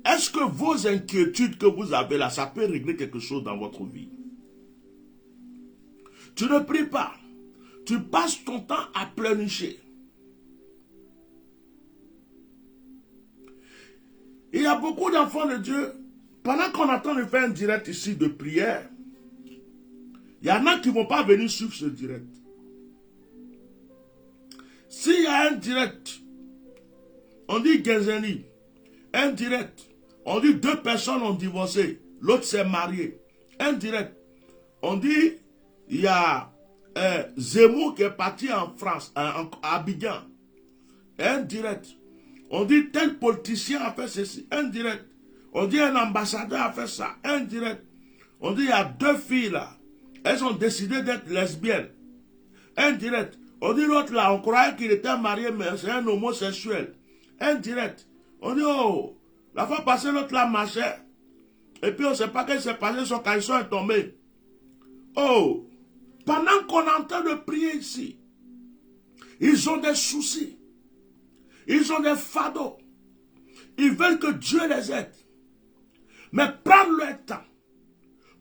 Est-ce que vos inquiétudes que vous avez là, ça peut régler quelque chose dans votre vie? Tu ne pries pas. Tu passes ton temps à pleurnicher. Il y a beaucoup d'enfants de Dieu, pendant qu'on attend de faire un direct ici de prière, il y en a qui ne vont pas venir suivre ce direct. S'il y a un direct, on dit Genzeni, un direct, on dit 2 personnes ont divorcé, l'autre s'est marié. Un direct, on dit il y a Zemmour qui est parti en France, à Abidjan. Un direct, on dit tel politicien a fait ceci. Un direct, on dit un ambassadeur a fait ça. Un direct, on dit il y a 2 filles là, elles ont décidé d'être lesbiennes. Un direct, on dit l'autre là, on croyait qu'il était marié, mais c'est un homosexuel. Un direct, on dit oh, la fois passée l'autre là marchait, et puis on ne sait pas qu'est-ce qui s'est passé, son caleçon est tombé. Oh, pendant qu'on est en train de prier ici, ils ont des soucis, ils ont des fardeaux, ils veulent que Dieu les aide. Mais prendre leur temps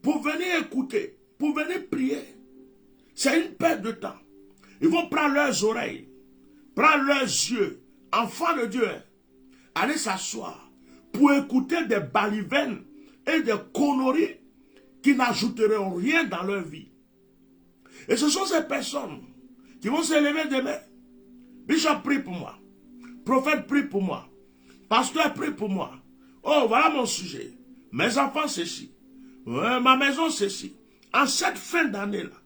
pour venir écouter, pour venir prier, c'est une perte de temps. Ils vont prendre leurs oreilles, prendre leurs yeux, enfants de Dieu, aller s'asseoir pour écouter des balivernes et des conneries qui n'ajouteront rien dans leur vie. Et ce sont ces personnes qui vont se lever demain. Bishop, prie pour moi. Prophète, prie pour moi. Pasteur, prie pour moi. Oh, voilà mon sujet. Mes enfants, ceci. Ma maison, ceci. En cette fin d'année-là,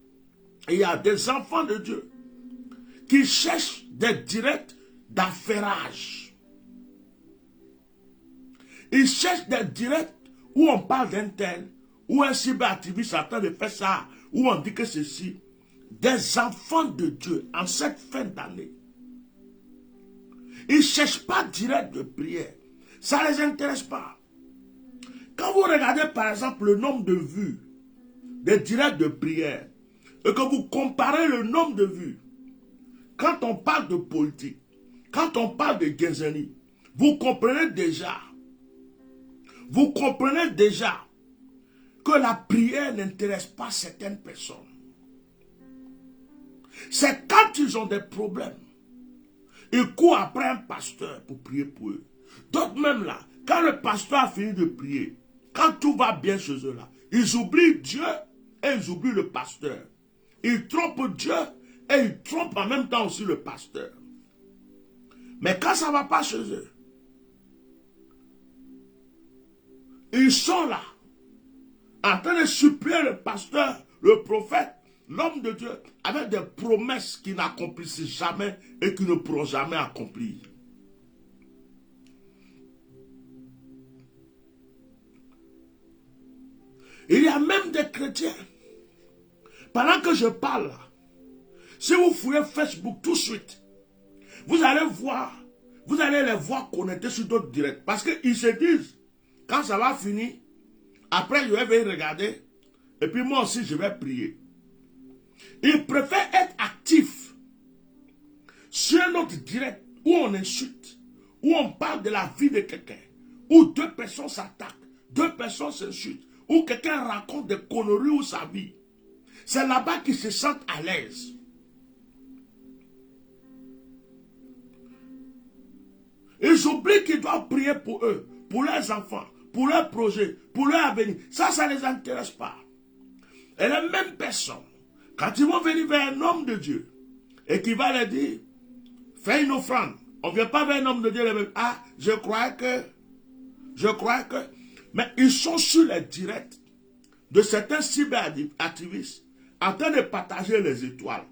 il y a des enfants de Dieu qui cherchent des directs d'affairage. Ils cherchent des directs où on parle d'un tel, où un cyberactiviste attend de faire ça, où on dit que ceci. Des enfants de Dieu en cette fin d'année. Ils ne cherchent pas direct de prière. Ça ne les intéresse pas. Quand vous regardez par exemple le nombre de vues des directs de prière et que vous comparez le nombre de vues, quand on parle de politique, quand on parle de Genzeni, vous comprenez déjà que la prière n'intéresse pas certaines personnes. C'est quand ils ont des problèmes, ils courent après un pasteur pour prier pour eux. D'autres même là, quand le pasteur a fini de prier, quand tout va bien chez eux là, ils oublient Dieu et ils oublient le pasteur. Ils trompent Dieu et ils trompent en même temps aussi le pasteur. Mais quand ça ne va pas chez eux, ils sont là, en train de supplier le pasteur, le prophète, l'homme de Dieu, avec des promesses qui n'accomplissent jamais et qui ne pourront jamais accomplir. Il y a même des chrétiens, pendant que je parle, si vous fouillez Facebook tout de suite, vous allez les voir connectés sur d'autres directs. Parce qu'ils se disent, quand ça va finir, après je vais regarder, et puis moi aussi je vais prier. Ils préfèrent être actifs sur un autre direct où on insulte, où on parle de la vie de quelqu'un, où deux personnes s'attaquent, deux personnes s'insultent, où quelqu'un raconte des conneries ou sa vie. C'est là-bas qu'ils se sentent à l'aise. Ils oublient qu'ils doivent prier pour eux, pour leurs enfants, pour leurs projets, pour leur avenir. Ça ne les intéresse pas. Et les mêmes personnes, quand ils vont venir vers un homme de Dieu, et qui va leur dire, fais une offrande. On ne vient pas vers un homme de Dieu, les mêmes. Ah, je crois que. Mais ils sont sur les directs de certains cyberactivistes en train de partager les étoiles,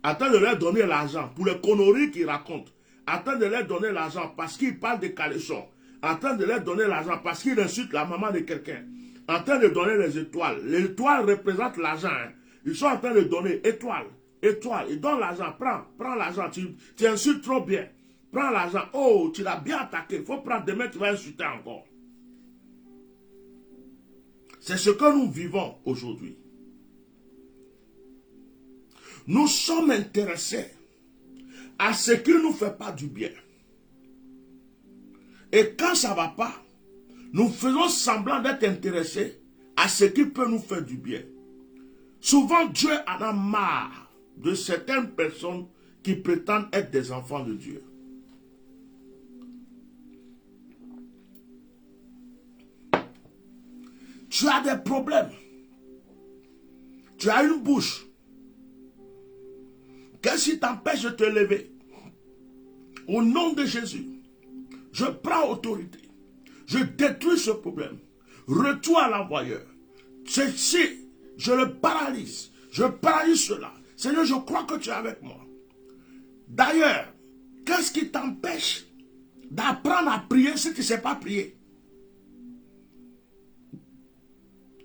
en train de leur donner l'argent pour les conneries qu'ils racontent, en train de leur donner l'argent parce qu'ils parlent de caleçons, en train de leur donner l'argent parce qu'ils insultent la maman de quelqu'un, en train de donner les étoiles. Les étoiles représentent l'argent. Hein. Ils sont en train de donner étoiles, ils donnent l'argent, prends l'argent, tu insultes trop bien, prends l'argent, oh, tu l'as bien attaqué, il faut prendre, demain tu vas insulter encore. C'est ce que nous vivons aujourd'hui. Nous sommes intéressés à ce qui ne nous fait pas du bien. Et quand ça ne va pas, nous faisons semblant d'être intéressés à ce qui peut nous faire du bien. Souvent, Dieu en a marre de certaines personnes qui prétendent être des enfants de Dieu. Tu as des problèmes. Tu as une bouche. Qu'est-ce qui t'empêche de te lever? Au nom de Jésus, je prends autorité. Je détruis ce problème. Retour à l'envoyeur. Ceci, je le paralyse. Je paralyse cela. Seigneur, je crois que tu es avec moi. D'ailleurs, qu'est-ce qui t'empêche d'apprendre à prier si tu ne sais pas prier?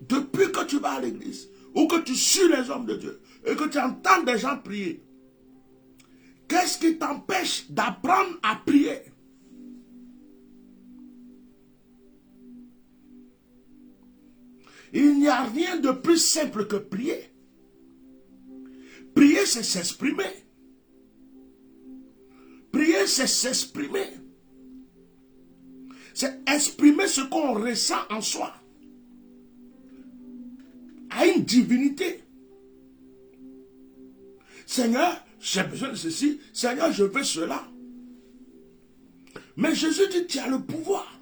Depuis que tu vas à l'église, ou que tu suis les hommes de Dieu, et que tu entends des gens prier, qu'est-ce qui t'empêche d'apprendre à prier? Il n'y a rien de plus simple que prier. Prier, c'est s'exprimer. Prier, c'est s'exprimer. C'est exprimer ce qu'on ressent en soi à une divinité. Seigneur, j'ai besoin de ceci. Seigneur, je veux cela. Mais Jésus dit, tu as le pouvoir.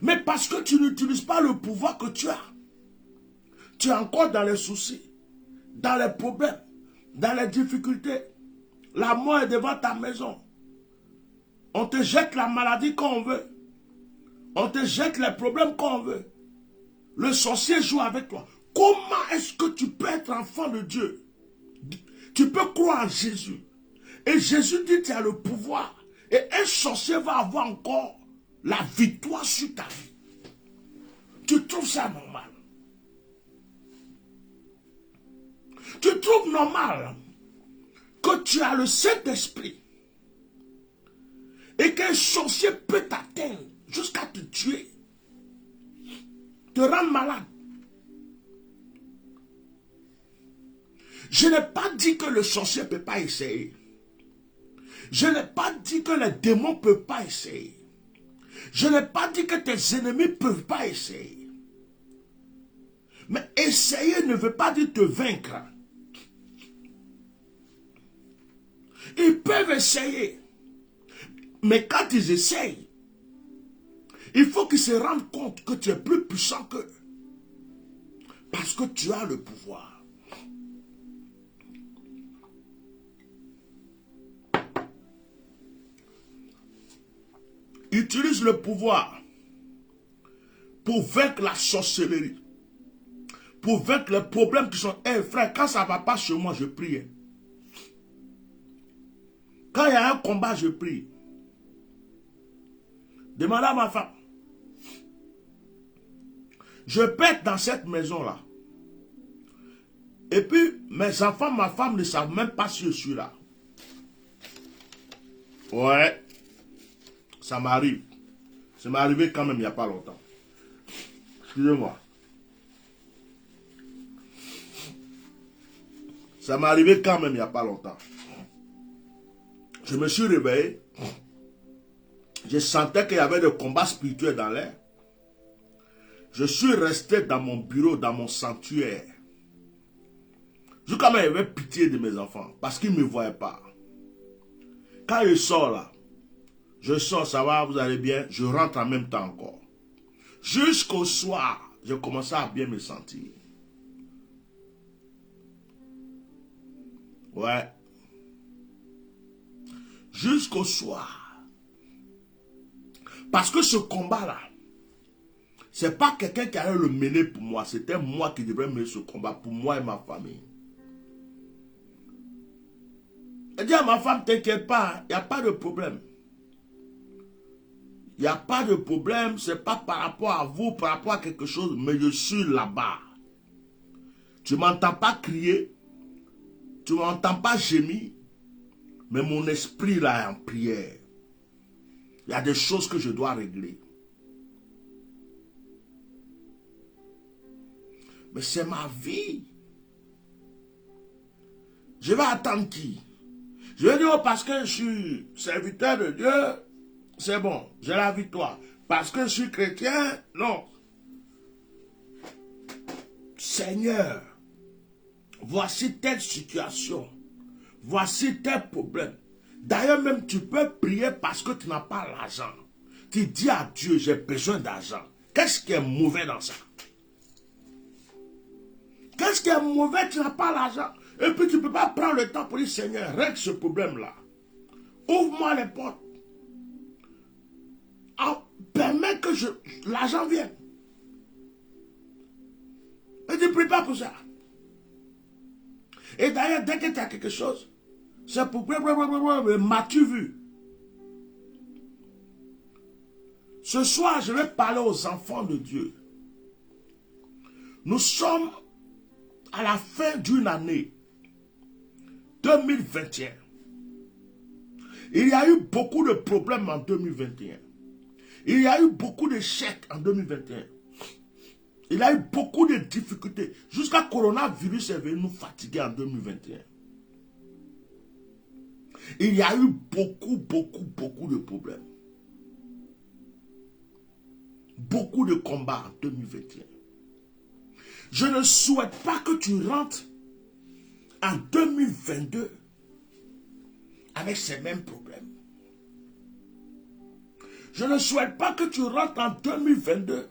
Mais parce que tu n'utilises pas le pouvoir que tu es encore dans les soucis, dans les problèmes, dans les difficultés. La mort est devant ta maison. On te jette la maladie quand on veut. On te jette les problèmes quand on veut. Le sorcier joue avec toi. Comment est-ce que tu peux être enfant de Dieu? Tu peux croire en Jésus. Et Jésus dit tu as le pouvoir. Et un sorcier va avoir encore la victoire sur ta vie. Tu trouves ça normal? Tu trouves normal que tu as le Saint-Esprit et qu'un sorcier peut t'atteindre jusqu'à te tuer, te rendre malade? Je n'ai pas dit que le sorcier ne peut pas essayer. Je n'ai pas dit que les démons ne peuvent pas essayer. Je n'ai pas dit que tes ennemis ne peuvent pas essayer. Mais essayer ne veut pas dire te vaincre. Ils peuvent essayer. Mais quand ils essayent, il faut qu'ils se rendent compte que tu es plus puissant qu'eux. Parce que tu as le pouvoir. Utilise le pouvoir pour vaincre la sorcellerie. Pour vaincre les problèmes qui sont... Hey, frère, quand ça ne va pas chez moi, je prie. Quand il y a un combat, je prie. Demandez à ma femme. Je peux être dans cette maison-là. Et puis, mes enfants, ma femme ne savent même pas si je suis là. Ouais. Ça m'arrive. Ça m'est arrivé quand même il n'y a pas longtemps. Excusez-moi. Ça m'est arrivé quand même il n'y a pas longtemps. Je me suis réveillé. Je sentais qu'il y avait des combats spirituels dans l'air. Je suis resté dans mon bureau, dans mon sanctuaire. Jusqu'à même, j'avais pitié de mes enfants. Parce qu'ils ne me voyaient pas. Quand je sors là, je sors, ça va, vous allez bien. Je rentre en même temps encore. Jusqu'au soir, je commençais à bien me sentir. Ouais. Jusqu'au soir. Parce que ce combat-là, c'est pas quelqu'un qui allait le mener pour moi. C'était moi qui devrais mener ce combat pour moi et ma famille. Elle dit à ma femme, t'inquiète pas, il n'y a pas de problème. Il n'y a pas de problème, ce n'est pas par rapport à vous, par rapport à quelque chose, mais je suis là-bas. Tu ne m'entends pas crier, tu ne m'entends pas gémir, mais mon esprit là est en prière. Il y a des choses que je dois régler. Mais c'est ma vie. Je vais attendre qui? Je vais dire, oh, parce que je suis serviteur de Dieu, c'est bon, j'ai la victoire. Parce que je suis chrétien, non. Seigneur, voici telle situation. Voici tel problème. D'ailleurs, même tu peux prier parce que tu n'as pas l'argent. Tu dis à Dieu, j'ai besoin d'argent. Qu'est-ce qui est mauvais dans ça? Qu'est-ce qui est mauvais? Tu n'as pas l'argent. Et puis tu ne peux pas prendre le temps pour dire, Seigneur, règle ce problème-là. Ouvre-moi les portes. Permets que l'argent vienne. Et tu ne pries pas pour ça. Et d'ailleurs, dès que tu as quelque chose, c'est pour... M'as-tu vu? Ce soir, je vais parler aux enfants de Dieu. Nous sommes à la fin d'une année 2021. Il y a eu beaucoup de problèmes en 2021. Il y a eu beaucoup d'échecs en 2021. Il y a eu beaucoup de difficultés. Jusqu'à coronavirus est venu nous fatiguer en 2021. Il y a eu beaucoup de problèmes. Beaucoup de combats en 2021. Je ne souhaite pas que tu rentres en 2022 avec ces mêmes problèmes. Je ne souhaite pas que tu rentres en 2022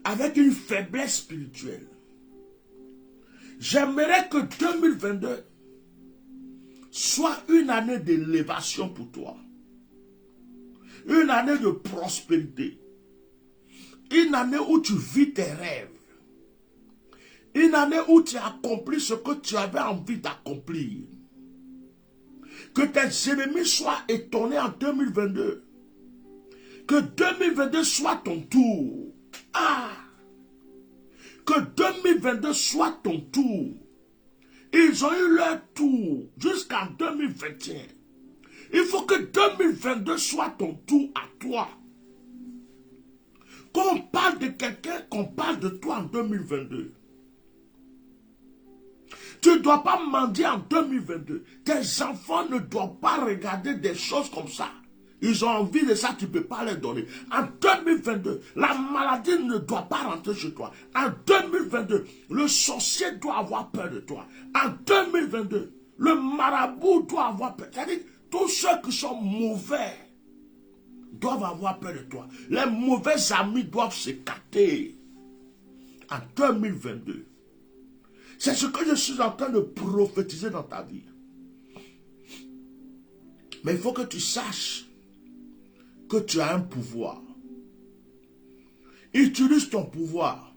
avec une faiblesse spirituelle. J'aimerais que 2022 soit une année d'élévation pour toi. Une année de prospérité. Une année où tu vis tes rêves. Une année où tu accomplis ce que tu avais envie d'accomplir. Que tes ennemis soient étonnés en 2022. Que 2022 soit ton tour. Ah! Que 2022 soit ton tour. Ils ont eu leur tour jusqu'en 2021. Il faut que 2022 soit ton tour à toi. Quand on parle de quelqu'un, qu'on parle de toi en 2022. Tu ne dois pas mendier en 2022. Tes enfants ne doivent pas regarder des choses comme ça. Ils ont envie de ça, tu ne peux pas les donner. En 2022, la maladie ne doit pas rentrer chez toi. En 2022, le sorcier doit avoir peur de toi. En 2022, le marabout doit avoir peur. C'est-à-dire, tous ceux qui sont mauvais doivent avoir peur de toi. Les mauvais amis doivent s'écarter. en 2022. C'est ce que je suis en train de prophétiser dans ta vie. Mais il faut que tu saches que tu as un pouvoir. Utilise ton pouvoir.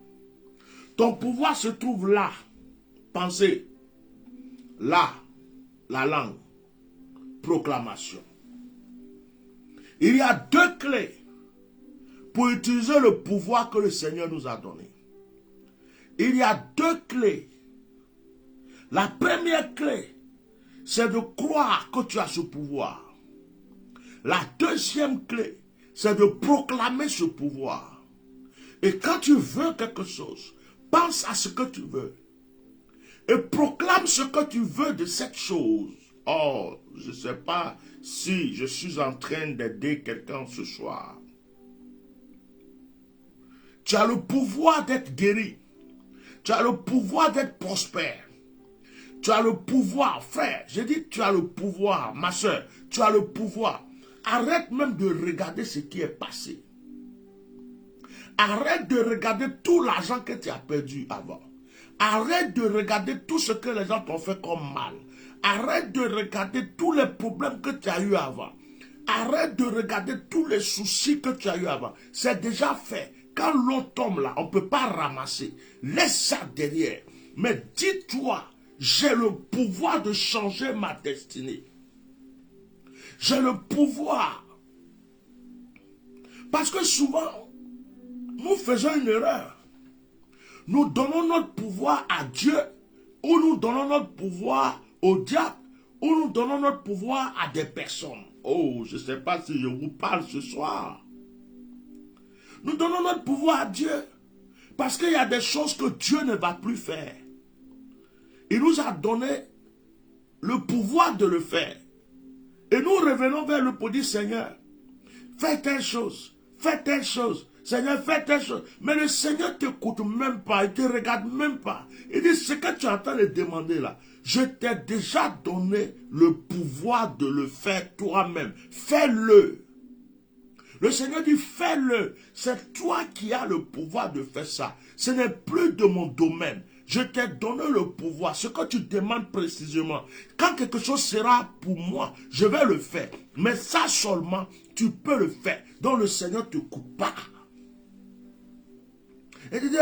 Ton pouvoir se trouve là. Pensez. Là, la langue. Proclamation. Il y a deux clés pour utiliser le pouvoir que le Seigneur nous a donné. Il y a deux clés. La première clé, c'est de croire que tu as ce pouvoir. La deuxième clé, c'est de proclamer ce pouvoir. Et quand tu veux quelque chose, pense à ce que tu veux. Et proclame ce que tu veux de cette chose. Oh, je ne sais pas si je suis en train d'aider quelqu'un ce soir. Tu as le pouvoir d'être guéri. Tu as le pouvoir d'être prospère. Tu as le pouvoir, frère. J'ai dit tu as le pouvoir, ma soeur. Tu as le pouvoir. Arrête même de regarder ce qui est passé. Arrête de regarder tout l'argent que tu as perdu avant. Arrête de regarder tout ce que les gens t'ont fait comme mal. Arrête de regarder tous les problèmes que tu as eu avant. Arrête de regarder tous les soucis que tu as eu avant. C'est déjà fait. Quand l'on tombe là, on ne peut pas ramasser. Laisse ça derrière. Mais dis-toi, j'ai le pouvoir de changer ma destinée. J'ai le pouvoir. Parce que souvent, nous faisons une erreur. Nous donnons notre pouvoir à Dieu, ou nous donnons notre pouvoir au diable, ou nous donnons notre pouvoir à des personnes. Oh, je ne sais pas si je vous parle ce soir. Nous donnons notre pouvoir à Dieu, parce qu'il y a des choses que Dieu ne va plus faire. Il nous a donné le pouvoir de le faire. Et nous revenons vers lui pour dire, Seigneur, fais telle chose, fais telle chose. Seigneur, fais telle chose. Mais le Seigneur ne t'écoute même pas, il ne te regarde même pas. Il dit, ce que tu es en train de demander là, je t'ai déjà donné le pouvoir de le faire toi-même. Fais-le. Le Seigneur dit, fais-le. C'est toi qui as le pouvoir de faire ça. Ce n'est plus de mon domaine. Je t'ai donné le pouvoir. Ce que tu demandes précisément. Quand quelque chose sera pour moi, je vais le faire. Mais ça seulement, tu peux le faire. Donc le Seigneur ne te coupe pas. Et tu dis,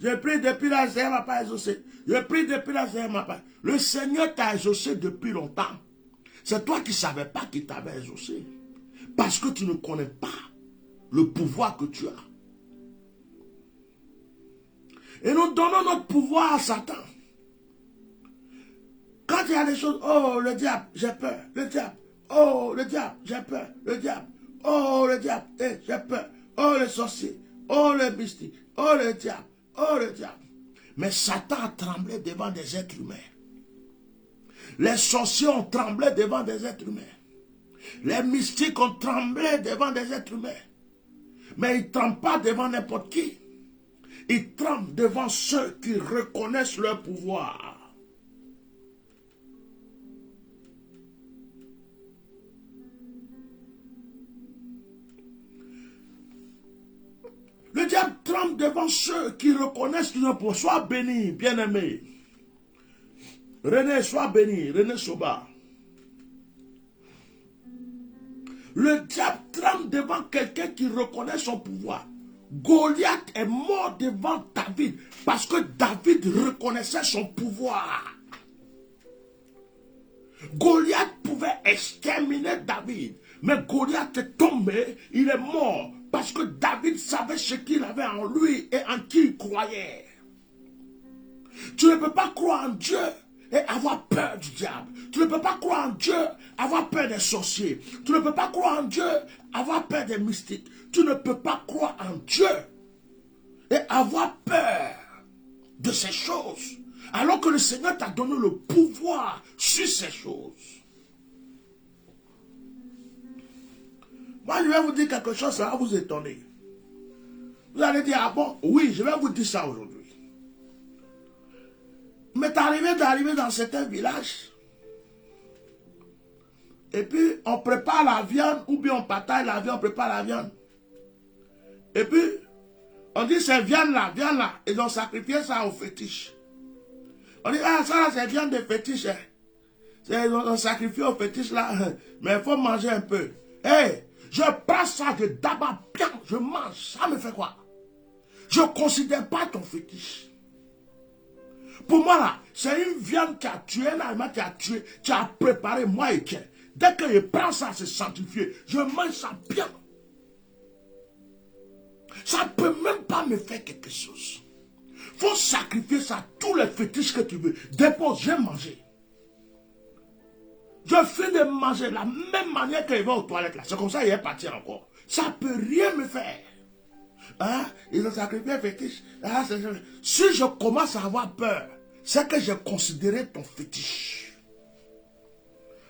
j'ai pris depuis là, le Seigneur ne m'a pas exaucé. J'ai pris depuis là, le Seigneur ne m'a pas. Le Seigneur t'a exaucé depuis longtemps. C'est toi qui ne savais pas qu'il t'avait exaucé. Parce que tu ne connais pas le pouvoir que tu as. Et nous donnons notre pouvoir à Satan. Quand il y a des choses, oh le diable, j'ai peur, le diable, oh le diable, j'ai peur, le diable, oh le diable, j'ai peur, oh les sorciers, oh les mystiques, oh le diable, oh le diable. Mais Satan a tremblé devant des êtres humains. Les sorciers ont tremblé devant des êtres humains. Les mystiques ont tremblé devant des êtres humains. Mais ils ne tremblent pas devant n'importe qui. Ils tremblent devant ceux qui reconnaissent leur pouvoir. Le diable tremble devant ceux qui reconnaissent leur pouvoir. Sois béni, bien-aimé. René, sois béni. René Soba. Le diable tremble devant quelqu'un qui reconnaît son pouvoir. Goliath est mort devant David parce que David reconnaissait son pouvoir. Goliath pouvait exterminer David, mais Goliath est tombé, il est mort parce que David savait ce qu'il avait en lui et en qui il croyait. Tu ne peux pas croire en Dieu et avoir peur du diable. Tu ne peux pas croire en Dieu, avoir peur des sorciers. Tu ne peux pas croire en Dieu, avoir peur des mystiques. Tu ne peux pas croire en Dieu et avoir peur de ces choses. Alors que le Seigneur t'a donné le pouvoir sur ces choses. Moi, je vais vous dire quelque chose, ça va vous étonner. Vous allez dire, ah bon, oui, je vais vous dire ça aujourd'hui. Mais d'arriver dans certains villages. Et puis, on prépare la viande, ou bien on bataille la viande, on prépare la viande. Et puis, On dit c'est viande là. Ils ont sacrifié ça au fétiche. On dit, ah, ça là, c'est viande de fétiche. Hein. Ils ont sacrifié au fétiche là. Mais il faut manger un peu. Hé, je prends ça, je d'abord bien, je mange. Ça me fait quoi? Je ne considère pas ton fétiche. Pour moi là, c'est une viande qui a tué, un aliment qui a tué, qui a préparé moi et qui. Dès que je prends ça, c'est sanctifié. Je mange ça bien. Ça ne peut même pas me faire quelque chose. Il faut sacrifier ça, tous les fétiches que tu veux. Dépose, j'ai mangé. Je finis de manger de la même manière qu'il va aux toilettes là. C'est comme ça qu'il est parti encore. Ça ne peut rien me faire. Hein? Ils ont sacrifié un fétiche. Ah, si je commence à avoir peur, c'est que j'ai considéré ton fétiche.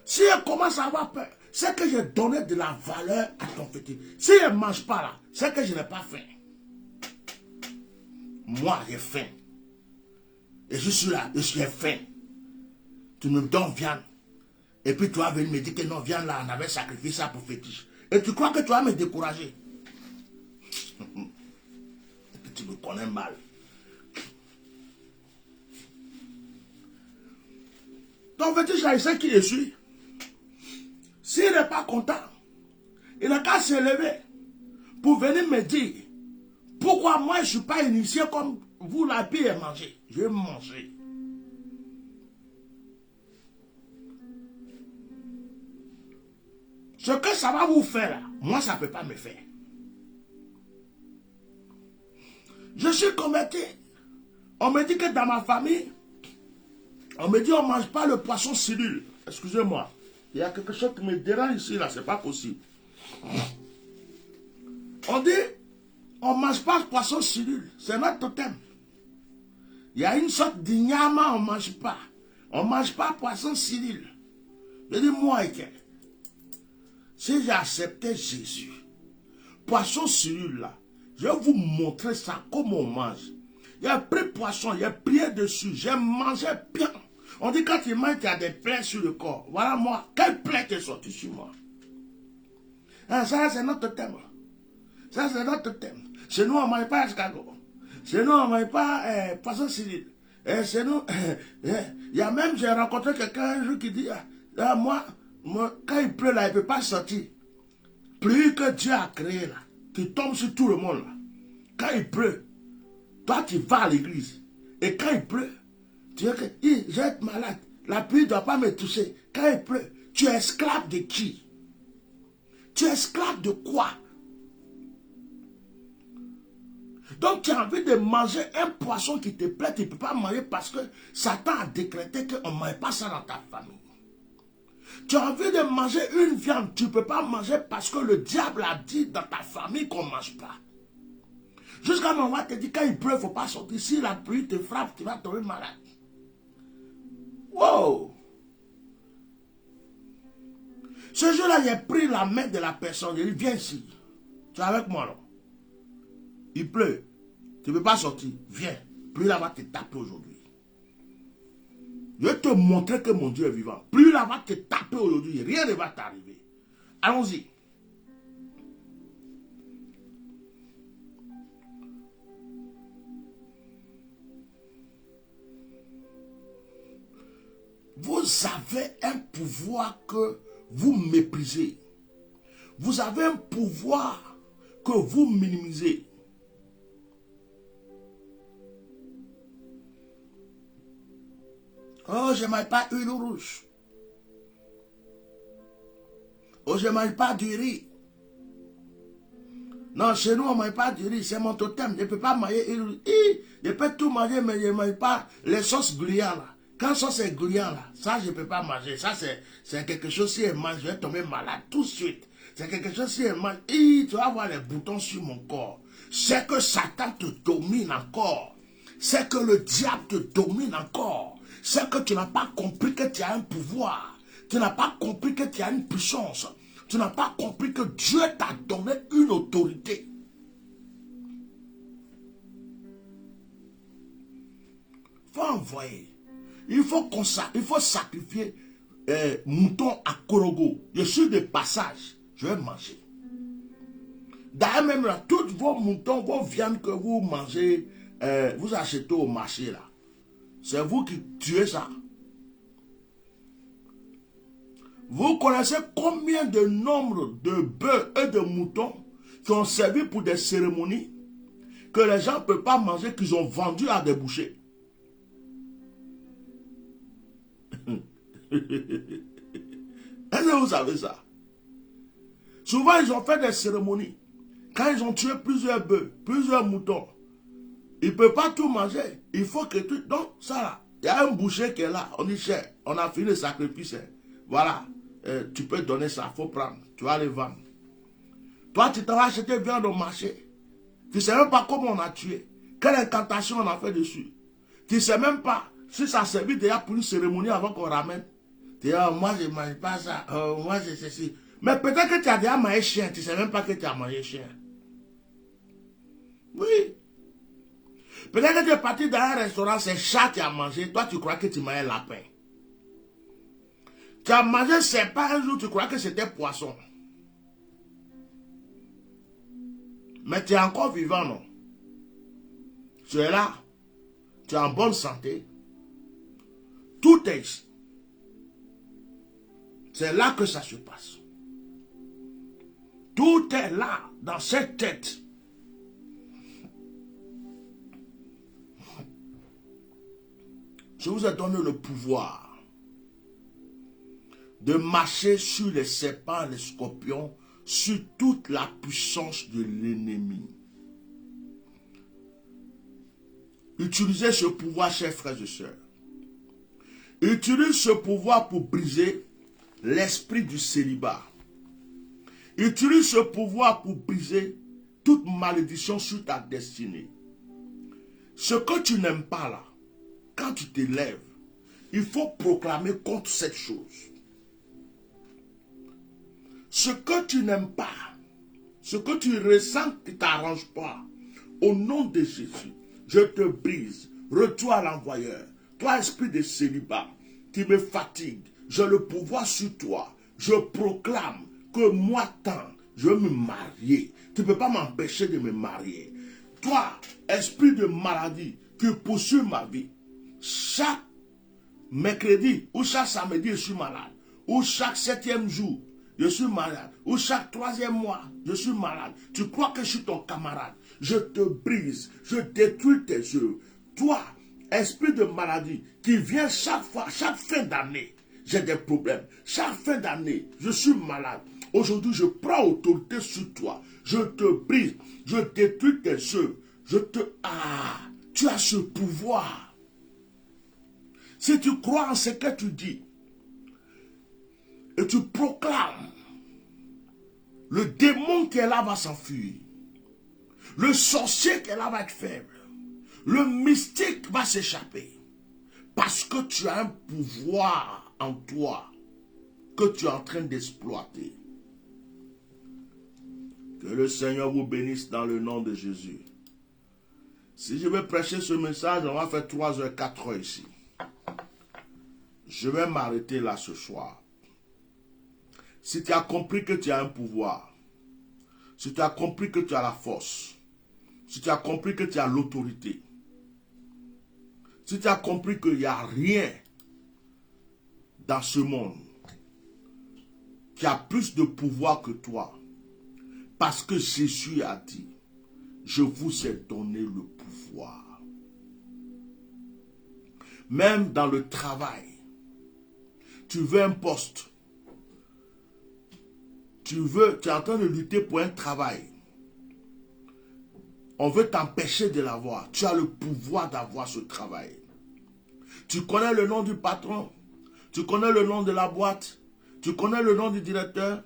Si je commence à avoir peur, c'est que j'ai donné de la valeur à ton fétiche. Si je ne mange pas là, c'est que je n'ai pas faim. Moi, j'ai faim. Et je suis là, j'ai faim. Tu me donnes viande. Et puis tu vas venir me dire que non, viande là, on avait sacrifié ça pour fétiche. Et tu crois que tu vas me décourager. Et puis tu me connais mal. Ton fétiche là, il sait qui je suis. S'il n'est pas content, il n'a qu'à se lever pour venir me dire pourquoi moi je ne suis pas initié comme vous la paix et manger. Je vais manger. Ce que ça va vous faire là, moi ça ne peut pas me faire. Je suis converti. On me dit que dans ma famille, on me dit on ne mange pas le poisson cellule. Excusez-moi. Il y a quelque chose qui me dérange ici là, c'est pas possible. On dit on ne mange pas le poisson cellule. C'est notre totem. Il y a une sorte d'ignama, on ne mange pas. On ne mange pas poisson cellule. Je dis moi et quel. Si j'ai accepté Jésus, poisson cellule là, je vais vous montrer ça, comment on mange. Il a pris poisson, il a prié dessus, j'ai mangé bien. On dit quand tu manges, tu as des plaies sur le corps. Voilà moi, quelle plaie est sortie sur moi? Ah, ça c'est notre thème. Ça c'est notre thème. Chez nous, on ne mange pas escargot. Chez nous, on ne mange pas poisson cellule. Chez nous, il y a même, j'ai rencontré quelqu'un un jour qui dit, moi, quand il pleut là, il ne peut pas sortir. Plus que Dieu a créé là, qui tombe sur tout le monde là. Quand il pleut, toi tu vas à l'église. Et quand il pleut, tu dis que je vais être malade. La pluie ne doit pas me toucher. Quand il pleut, tu es esclave de qui? Tu es esclave de quoi? Donc tu as envie de manger un poisson qui te plaît, tu ne peux pas manger parce que Satan a décrété qu'on ne mange pas ça dans ta famille. Tu as envie de manger une viande, tu ne peux pas manger parce que le diable a dit dans ta famille qu'on ne mange pas. Jusqu'à un moment, on te dit quand il pleut, il ne faut pas sortir. Si la pluie te frappe, tu vas tomber malade. Wow! Ce jour-là, j'ai pris la main de la personne. J'ai dit, viens ici. Tu es avec moi, non? Il pleut. Tu ne peux pas sortir. Viens. Plus là va te taper aujourd'hui. Je vais te montrer que mon Dieu est vivant. Plus là va te taper aujourd'hui. Rien ne va t'arriver. Allons-y. Vous avez un pouvoir que vous méprisez. Vous avez un pouvoir que vous minimisez. Oh, je ne mange pas huile rouge. Oh, je ne mange pas du riz. Non, chez nous, on ne mange pas du riz. C'est mon totem. Je ne peux pas manger huile rouge. Je peux tout manger, mais je ne mange pas les sauces gluantes là. Quand ça c'est gluant là, ça je ne peux pas manger. Ça c'est quelque chose, si elle mange, je vais tomber malade tout de suite. C'est quelque chose, si elle mange, tu vas avoir les boutons sur mon corps. C'est que Satan te domine encore. C'est que le diable te domine encore. C'est que tu n'as pas compris que tu as un pouvoir. Tu n'as pas compris que tu as une puissance. Tu n'as pas compris que Dieu t'a donné une autorité. Il faut envoyer. Il faut sacrifier mouton à Korogo. Je suis de passage. Je vais manger. D'ailleurs, même là, tous vos moutons, vos viandes que vous mangez, vous achetez au marché là. C'est vous qui tuez ça. Vous connaissez combien de nombre de bœufs et de moutons qui ont servi pour des cérémonies que les gens ne peuvent pas manger, qu'ils ont vendu à des bouchers. Est-ce que vous savez ça? Souvent, ils ont fait des cérémonies. Quand ils ont tué plusieurs bœufs, plusieurs moutons, ils ne peuvent pas tout manger. Il faut que tout... Donc, ça là, il y a un boucher qui est là. On dit, cher, on a fini le sacrifice. Voilà, tu peux donner ça, il faut prendre. Tu vas les vendre. Toi, tu t'en vas acheter viande au marché. Tu ne sais même pas comment on a tué. Quelle incantation on a fait dessus. Tu ne sais même pas si ça servit déjà pour une cérémonie avant qu'on ramène. Tu dis, oh, moi je ne mange pas ça. Oh, moi c'est ceci. Mais peut-être que tu as déjà mangé chien. Tu ne sais même pas que tu as mangé chien. Oui. Peut-être que tu es parti dans un restaurant, c'est chat qui a mangé. Toi, tu crois que tu mangeais lapin. Tu as mangé serpent un jour, tu crois que c'était poisson. Mais tu es encore vivant, non? Tu es là. Tu es en bonne santé. Tout est ici. C'est là que ça se passe. Tout est là, dans cette tête. Je vous ai donné le pouvoir de marcher sur les serpents, les scorpions, sur toute la puissance de l'ennemi. Utilisez ce pouvoir, chers frères et sœurs. Utilise ce pouvoir pour briser l'esprit du célibat. Utilise ce pouvoir pour briser toute malédiction sur ta destinée. Ce que tu n'aimes pas là, quand tu te lèves, il faut proclamer contre cette chose. Ce que tu n'aimes pas, ce que tu ressens qui ne t'arrange pas, au nom de Jésus, je te brise. Retourne à l'envoyeur. Toi, esprit de célibat, qui me fatigue, j'ai le pouvoir sur toi. Je proclame que moi, tant, je veux me marier. Tu ne peux pas m'empêcher de me marier. Toi, esprit de maladie, qui poursuit ma vie, chaque mercredi ou chaque samedi, je suis malade. Ou chaque 7e jour, je suis malade. Ou chaque 3e mois, je suis malade. Tu crois que je suis ton camarade. Je te brise. Je détruis tes œuvres. Toi, esprit de maladie, qui vient chaque fois, chaque fin d'année, j'ai des problèmes. Chaque fin d'année, je suis malade. Aujourd'hui, je prends autorité sur toi. Je te brise. Je détruis tes œuvres. Je te... Ah, tu as ce pouvoir. Si tu crois en ce que tu dis, et tu proclames, le démon qui est là va s'enfuir. Le sorcier qui est là va être faible. Le mystique va s'échapper. Parce que tu as un pouvoir en toi que tu es en train d'exploiter. Que le Seigneur vous bénisse dans le nom de Jésus. Si je vais prêcher ce message, on va faire 3 heures, 4 heures ici. Je vais m'arrêter là ce soir. Si tu as compris que tu as un pouvoir, si tu as compris que tu as la force, si tu as compris que tu as l'autorité, si tu as compris qu'il n'y a rien dans ce monde qui a plus de pouvoir que toi, parce que Jésus a dit, je vous ai donné le pouvoir. Même dans le travail, tu veux un poste, tu es en train de lutter pour un travail. On veut t'empêcher de l'avoir. Tu as le pouvoir d'avoir ce travail. Tu connais le nom du patron. Tu connais le nom de la boîte. Tu connais le nom du directeur.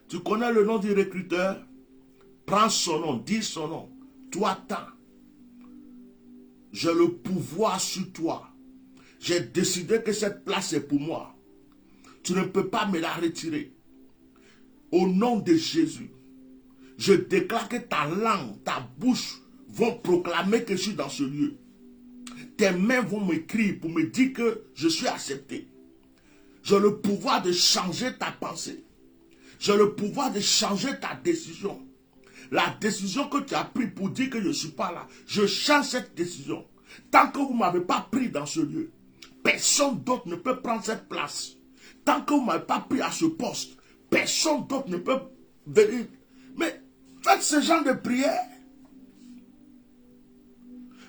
Tu connais le nom du recruteur. Prends son nom, dis son nom. Toi, tant. J'ai le pouvoir sur toi. J'ai décidé que cette place est pour moi. Tu ne peux pas me la retirer. Au nom de Jésus, je déclare que ta langue, ta bouche vont proclamer que je suis dans ce lieu. Tes mains vont m'écrire pour me dire que je suis accepté. J'ai le pouvoir de changer ta pensée. J'ai le pouvoir de changer ta décision. la décision que tu as prise pour dire que je ne suis pas là, je change cette décision. Tant que vous ne m'avez pas pris dans ce lieu, personne d'autre ne peut prendre cette place. Tant que vous ne m'avez pas pris à ce poste, personne d'autre ne peut venir. Mais faites ce genre de prière.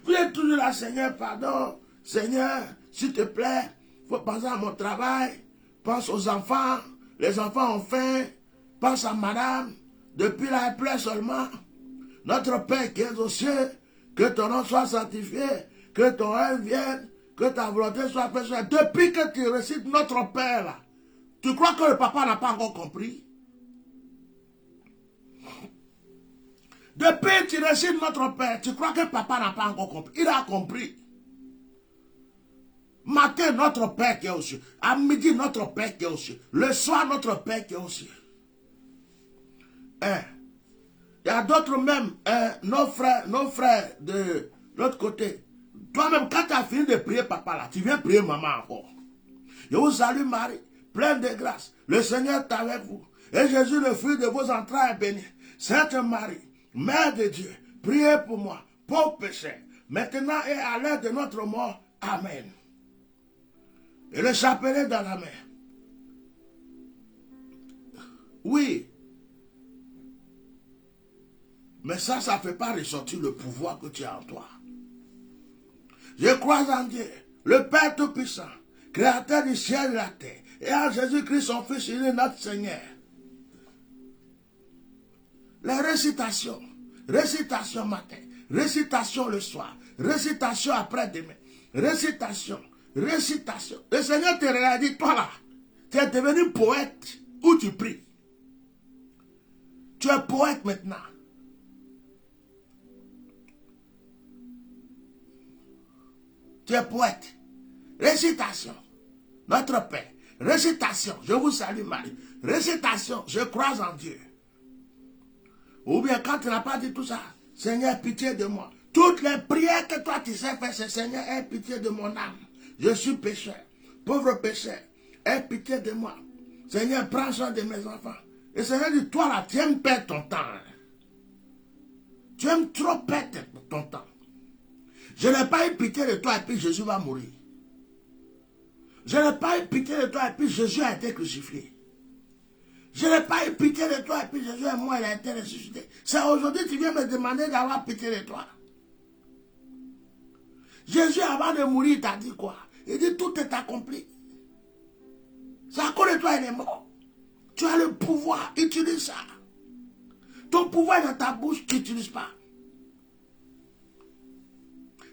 Vous êtes toujours là, Seigneur, pardon. Seigneur, s'il te plaît, il faut penser à mon travail. Pense aux enfants. Les enfants ont faim. Pense à madame. Depuis là, elle pleure seulement. Notre Père qui est aux cieux, que ton nom soit sanctifié, que ton règne vienne, que ta volonté soit faite. Depuis que tu récites notre Père, là, tu crois que le papa n'a pas encore compris? Depuis que tu récites notre Père, tu crois que papa n'a pas encore compris? Il a compris. Matin, notre Père qui est aux cieux. À midi, notre Père qui est aux cieux. Le soir, notre Père qui est aux cieux. Il y a d'autres même, nos frères de l'autre côté. Toi-même, quand tu as fini de prier papa là, tu viens prier maman encore. Je vous salue Marie, pleine de grâce. Le Seigneur est avec vous. Et Jésus, le fruit de vos entrailles, est béni. Sainte Marie, Mère de Dieu, priez pour moi, pauvre pécheur, maintenant et à l'heure de notre mort. Amen. Et le chapelet dans la main. Oui. Mais ça ne fait pas ressortir le pouvoir que tu as en toi. Je crois en Dieu, le Père Tout-Puissant, Créateur du ciel et de la terre, et en Jésus-Christ, son Fils, il est notre Seigneur. Les récitations matin, récitation le soir, récitation après-demain, récitation. Le Seigneur te regarde et dit, toi là, tu es devenu poète où tu pries. Tu es poète maintenant. Tu es poète. Récitation. Notre Père. Récitation. Je vous salue Marie. Récitation. Je crois en Dieu. Ou bien quand tu n'as pas dit tout ça, Seigneur, pitié de moi. Toutes les prières que toi tu sais faire, c'est Seigneur, aie pitié de mon âme. Je suis pécheur. Pauvre pécheur. Aie pitié de moi. Seigneur, prends soin de mes enfants. Et Seigneur dit, toi là, tu aimes perdre ton temps. Hein. Tu aimes trop perdre ton temps. Je n'ai pas eu pitié de toi et puis Jésus va mourir. Je n'ai pas eu pitié de toi et puis Jésus a été crucifié. Je n'ai pas eu pitié de toi et puis Jésus est mort, il a été ressuscité. C'est aujourd'hui que tu viens me demander d'avoir pitié de toi. Jésus, avant de mourir, t'a dit quoi? Il dit tout est accompli. C'est à cause de toi, il est mort. Tu as le pouvoir, utilise ça. Ton pouvoir est dans ta bouche, tu n'utilises pas.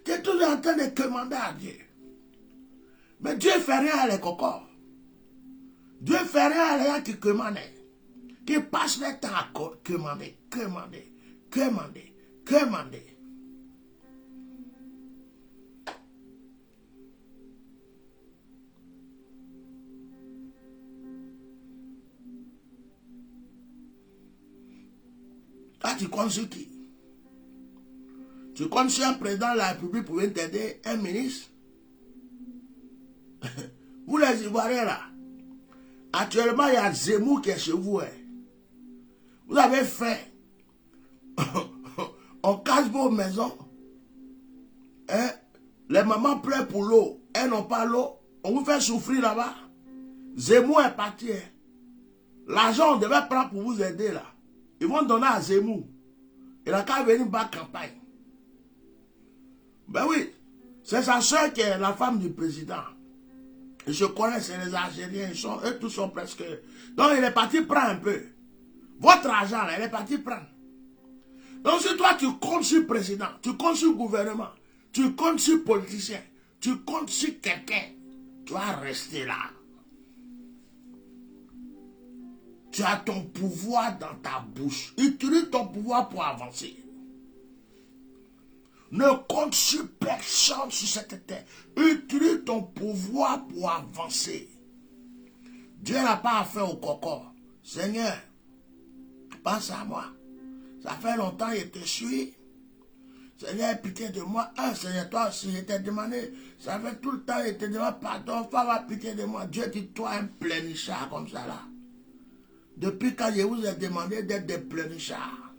Tu es toujours en train de commander à Dieu. Mais Dieu ne fait rien à les cocos. Dieu ne fait rien à les gens qui commandent. Qui passent le temps à commander. Là, tu comptes sur qui? Tu comptes sur un président de la République pour venir t'aider, un ministre? Vous les Ivoiriens là, actuellement il y a Zemmour qui est chez vous. Hein. Vous avez fait, on casse vos maisons. Hein? Les mamans pleurent pour l'eau, elles n'ont pas l'eau. On vous fait souffrir là-bas. Zemmour est parti. Hein. L'argent on devait prendre pour vous aider là. Ils vont donner à Zemmour. Il n'a qu'à venir battre campagne. Ben oui, c'est sa soeur qui est la femme du président. Je connais, c'est les Algériens, eux tous sont presque... Donc il est parti prendre un peu. Votre argent là, il est parti prendre. Donc si toi tu comptes sur le président, tu comptes sur le gouvernement, tu comptes sur le politicien, tu comptes sur quelqu'un, tu vas rester là. Tu as ton pouvoir dans ta bouche. Utilise ton pouvoir pour avancer. Ne compte sur personne sur cette terre. Utilise ton pouvoir pour avancer. Dieu n'a pas affaire au coco. Seigneur, pense à moi. Ça fait longtemps que je te suis. Seigneur, aie pitié de moi. Seigneur, toi aussi, je t'ai demandé. Ça fait tout le temps que je te demande pardon. Faut avoir pitié de moi. Dieu dit, toi, un plénichard comme ça là. Depuis quand je vous ai demandé d'être des plénichards.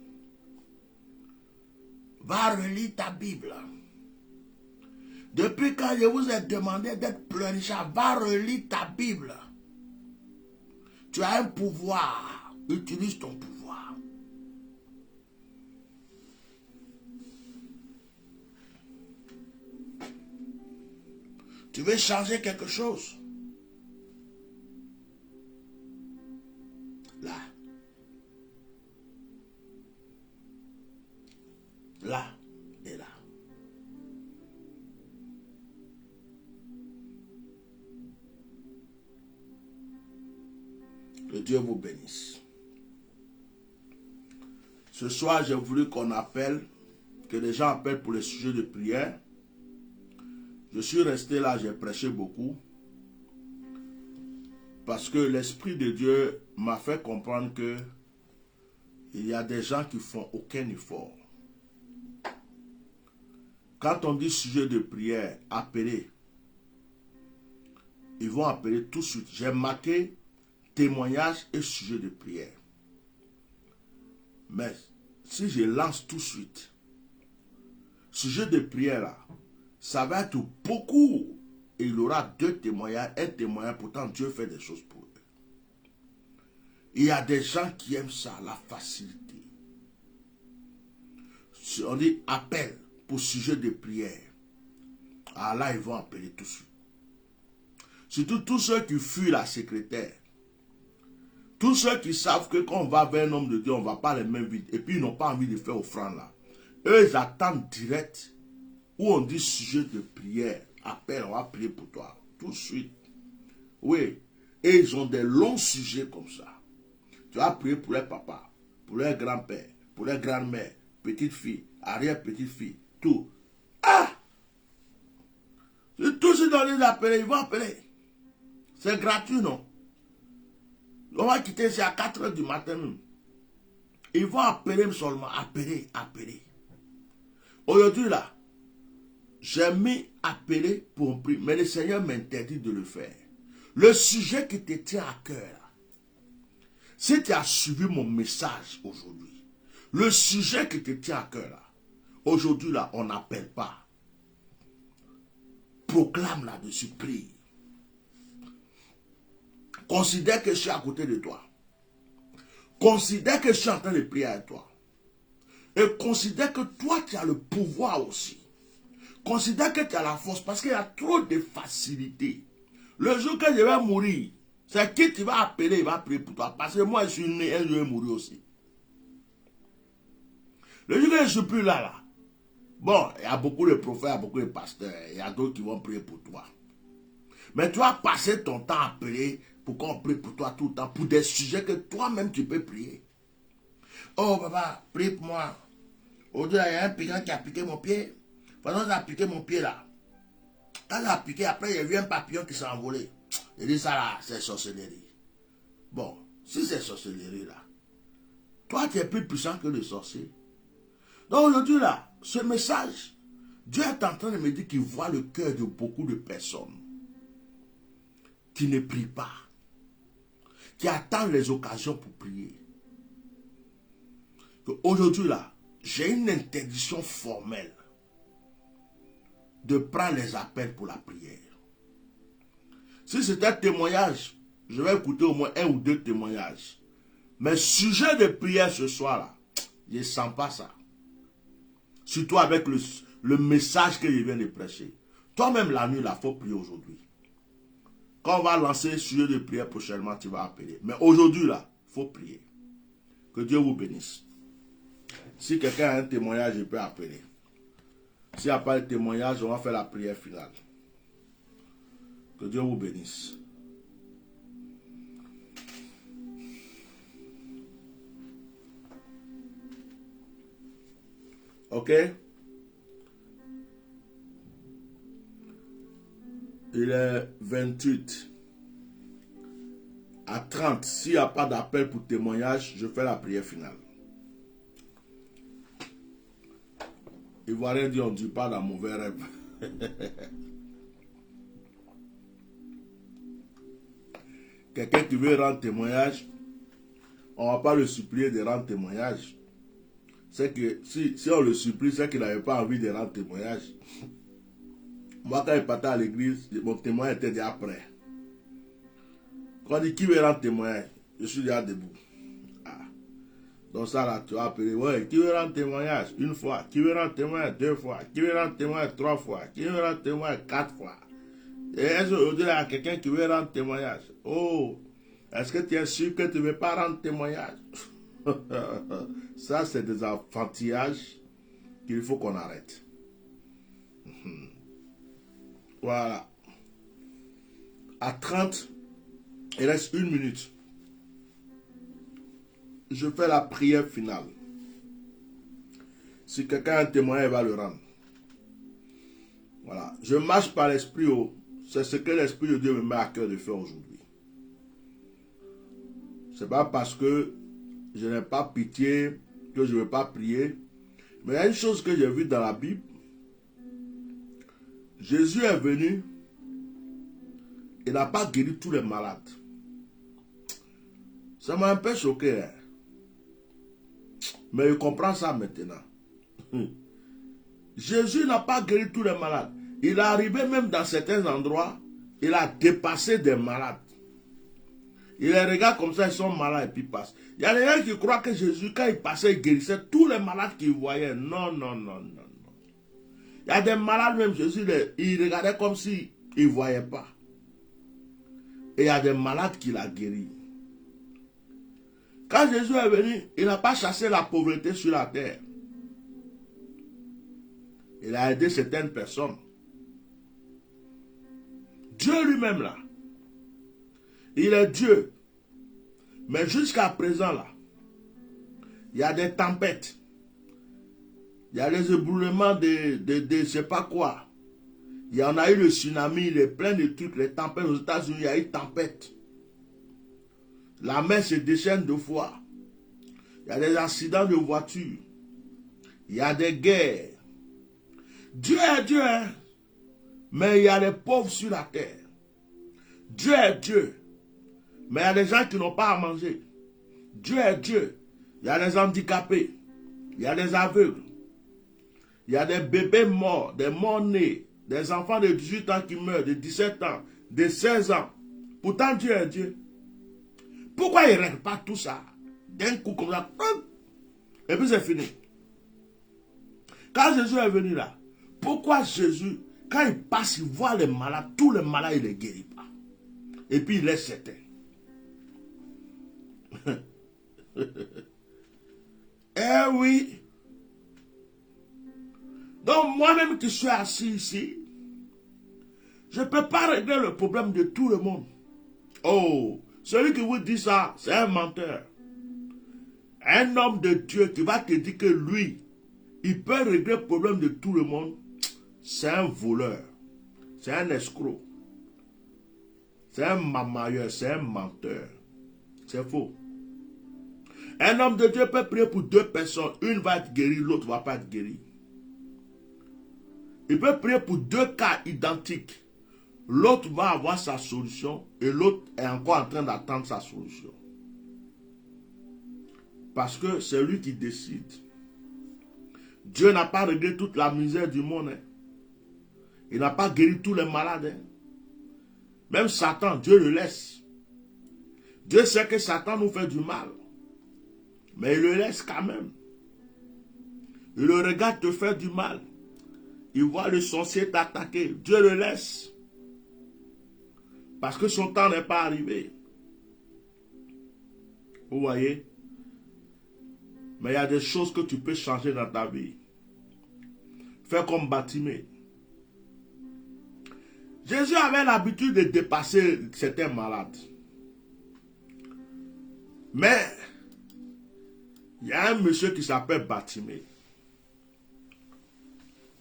Va relire ta Bible. Depuis quand je vous ai demandé d'être pleurnichard, va relire ta Bible. Tu as un pouvoir. Utilise ton pouvoir. Tu veux changer quelque chose? Là. Là et là. Que Dieu vous bénisse. Ce soir, j'ai voulu qu'on appelle, que les gens appellent pour les sujets de prière. Je suis resté là, j'ai prêché beaucoup. Parce que l'Esprit de Dieu m'a fait comprendre que il y a des gens qui font aucun effort. Quand on dit sujet de prière, appelez. Ils vont appeler tout de suite. J'ai marqué témoignage et sujet de prière. Mais si je lance tout de suite, sujet de prière là, ça va être beaucoup. Et il y aura 2 témoignages, un témoignage, pourtant Dieu fait des choses pour eux. Il y a des gens qui aiment ça, la facilité. Si on dit appel pour sujet de prière, ah là ils vont appeler tout de suite. Surtout tous ceux qui fuient la secrétaire. Tous ceux qui savent que quand on va vers un homme de Dieu, on ne va pas les mains vides. Et puis ils n'ont pas envie de faire offrande là. Eux, ils attendent direct. Où on dit sujet de prière. Appelle, on va prier pour toi. Tout de suite. Oui. Et ils ont des longs sujets comme ça. Tu vas prier pour les papas, pour les grands-pères, pour les grands-mères, petites-filles, arrière-petites-filles, tout. Ah! C'est tout ce dont ils appellent, ils vont appeler. C'est gratuit, non? On va quitter ici à 4 h du matin même. Ils vont appeler seulement, appeler. Aujourd'hui là, j'ai mis appeler pour prier, mais le Seigneur m'interdit de le faire. Le sujet qui te tient à cœur, si tu as suivi mon message aujourd'hui, le sujet qui te tient à cœur là, aujourd'hui là, on n'appelle pas. Proclame là-dessus, prie. Considère que je suis à côté de toi. Considère que je suis en train de prier avec toi. Et considère que toi, tu as le pouvoir aussi. Considère que tu as la force parce qu'il y a trop de facilité. Le jour que je vais mourir, c'est qui tu vas appeler, il va prier pour toi. Parce que moi, je suis né et je vais mourir aussi. Le jour que je ne suis plus là, bon, il y a beaucoup de prophètes, il y a beaucoup de pasteurs, il y a d'autres qui vont prier pour toi. Mais tu vas passer ton temps à prier pour qu'on prie pour toi tout le temps, pour des sujets que toi-même tu peux prier. Oh, papa, prie pour moi. Aujourd'hui, il y a un piquant qui a piqué mon pied. Pendant qu'il a piqué mon pied là. Quand il a piqué, après, il y a eu un papillon qui s'est envolé. Il dit ça là, c'est sorcellerie. Bon, si c'est sorcellerie là, toi tu es plus puissant que le sorcier. Donc aujourd'hui là, ce message, Dieu est en train de me dire qu'il voit le cœur de beaucoup de personnes qui ne prient pas, qui attendent les occasions pour prier. Aujourd'hui là, j'ai une interdiction formelle de prendre les appels pour la prière. Si c'est un témoignage, je vais écouter au moins 1 ou 2 témoignages. Mais sujet de prière ce soir là, je ne sens pas ça. Surtout avec le message que je viens de prêcher. Toi-même la nuit là, il faut prier aujourd'hui. Quand on va lancer sujet de prière prochainement, tu vas appeler. Mais aujourd'hui là, il faut prier. Que Dieu vous bénisse. Si quelqu'un a un témoignage, il peut appeler. S'il n'y a pas de témoignage, on va faire la prière finale. Que Dieu vous bénisse. Ok? Il est 28. À 30, s'il n'y a pas d'appel pour témoignage, je fais la prière finale. Ivoirien dit on ne dit pas dans mauvais rêve. Quelqu'un qui veut rendre témoignage, on ne va pas le supplier de rendre témoignage. c'est que si on le supplie, c'est qu'il n'avait pas envie de rendre témoignage. Moi, quand il partait à l'église, mon témoignage était déjà prêt. Quand on dit qui veut rendre témoignage, je suis déjà debout. Ah. Donc ça là, tu vas appeler, ouais, qui veut rendre témoignage une fois, qui veut rendre témoignage 2 fois, qui veut rendre témoignage 3 fois, qui veut rendre témoignage 4 fois. Et est-ce qu'il y a quelqu'un qui veut rendre témoignage? Oh, est-ce que tu es sûr que tu ne veux pas rendre témoignage? Ça, c'est des enfantillages qu'il faut qu'on arrête. Voilà. À 30, il reste 1 minute. Je fais la prière finale. Si quelqu'un a un témoignage, il va le rendre. Voilà. Je marche par l'Esprit. C'est ce que l'Esprit de Dieu me met à cœur de faire aujourd'hui. Ce n'est pas parce que je n'ai pas pitié que je ne veux pas prier. Mais il y a une chose que j'ai vue dans la Bible. Jésus est venu. Il n'a pas guéri tous les malades. Ça m'a un peu choqué. Hein? Mais je comprends ça maintenant. Jésus n'a pas guéri tous les malades. Il est arrivé même dans certains endroits, il a dépassé des malades. Il les regarde comme ça, ils sont malades et puis ils passent. Il y a des gens qui croient que Jésus, quand il passait, il guérissait tous les malades qu'il voyait. Non, non, non, non, non. Il y a des malades même, Jésus, il regardait comme s'il ne voyait pas. Et il y a des malades qu'il a guéris. Quand Jésus est venu, il n'a pas chassé la pauvreté sur la terre. Il a aidé certaines personnes. Dieu lui-même là, il est Dieu. Mais jusqu'à présent là, il y a des tempêtes. Il y a des éboulements de je ne sais pas quoi. Il y en a eu le tsunami, il est plein de trucs, les tempêtes aux États-Unis, il y a eu tempête. La mer se déchaîne 2 fois. Il y a des accidents de voiture. Il y a des guerres. Dieu est Dieu, hein? Mais il y a des pauvres sur la terre. Dieu est Dieu. Mais il y a des gens qui n'ont pas à manger. Dieu est Dieu. Il y a des handicapés. Il y a des aveugles. Il y a des bébés morts, des morts-nés, des enfants de 18 ans qui meurent, de 17 ans, de 16 ans. Pourtant, Dieu est Dieu. Pourquoi il ne règle pas tout ça d'un coup comme ça? Et puis c'est fini. Quand Jésus est venu là, pourquoi Jésus, quand il passe, il voit les malades, tous les malades, il ne les guérit pas. Et puis il laisse certains. Eh oui. Donc moi-même qui suis assis ici, je ne peux pas régler le problème de tout le monde. Oh, celui qui vous dit ça, c'est un menteur. Un homme de Dieu qui va te dire que lui, il peut régler le problème de tout le monde, c'est un voleur, c'est un escroc, c'est un mamailleur, c'est un menteur. C'est faux. Un homme de Dieu peut prier pour 2 personnes, une va être guérie, l'autre ne va pas être guérie. Il peut prier pour 2 cas identiques. L'autre va avoir sa solution et l'autre est encore en train d'attendre sa solution. Parce que c'est lui qui décide. Dieu n'a pas réglé toute la misère du monde. Hein. Il n'a pas guéri tous les malades. Hein. Même Satan, Dieu le laisse. Dieu sait que Satan nous fait du mal. Mais il le laisse quand même. Il le regarde te faire du mal. Il voit le sorcier t'attaquer. Dieu le laisse. Parce que son temps n'est pas arrivé. Vous voyez? Mais il y a des choses que tu peux changer dans ta vie. Fais comme Bartimée. Jésus avait l'habitude de dépasser certains malades. Mais il y a un monsieur qui s'appelle Bartimée.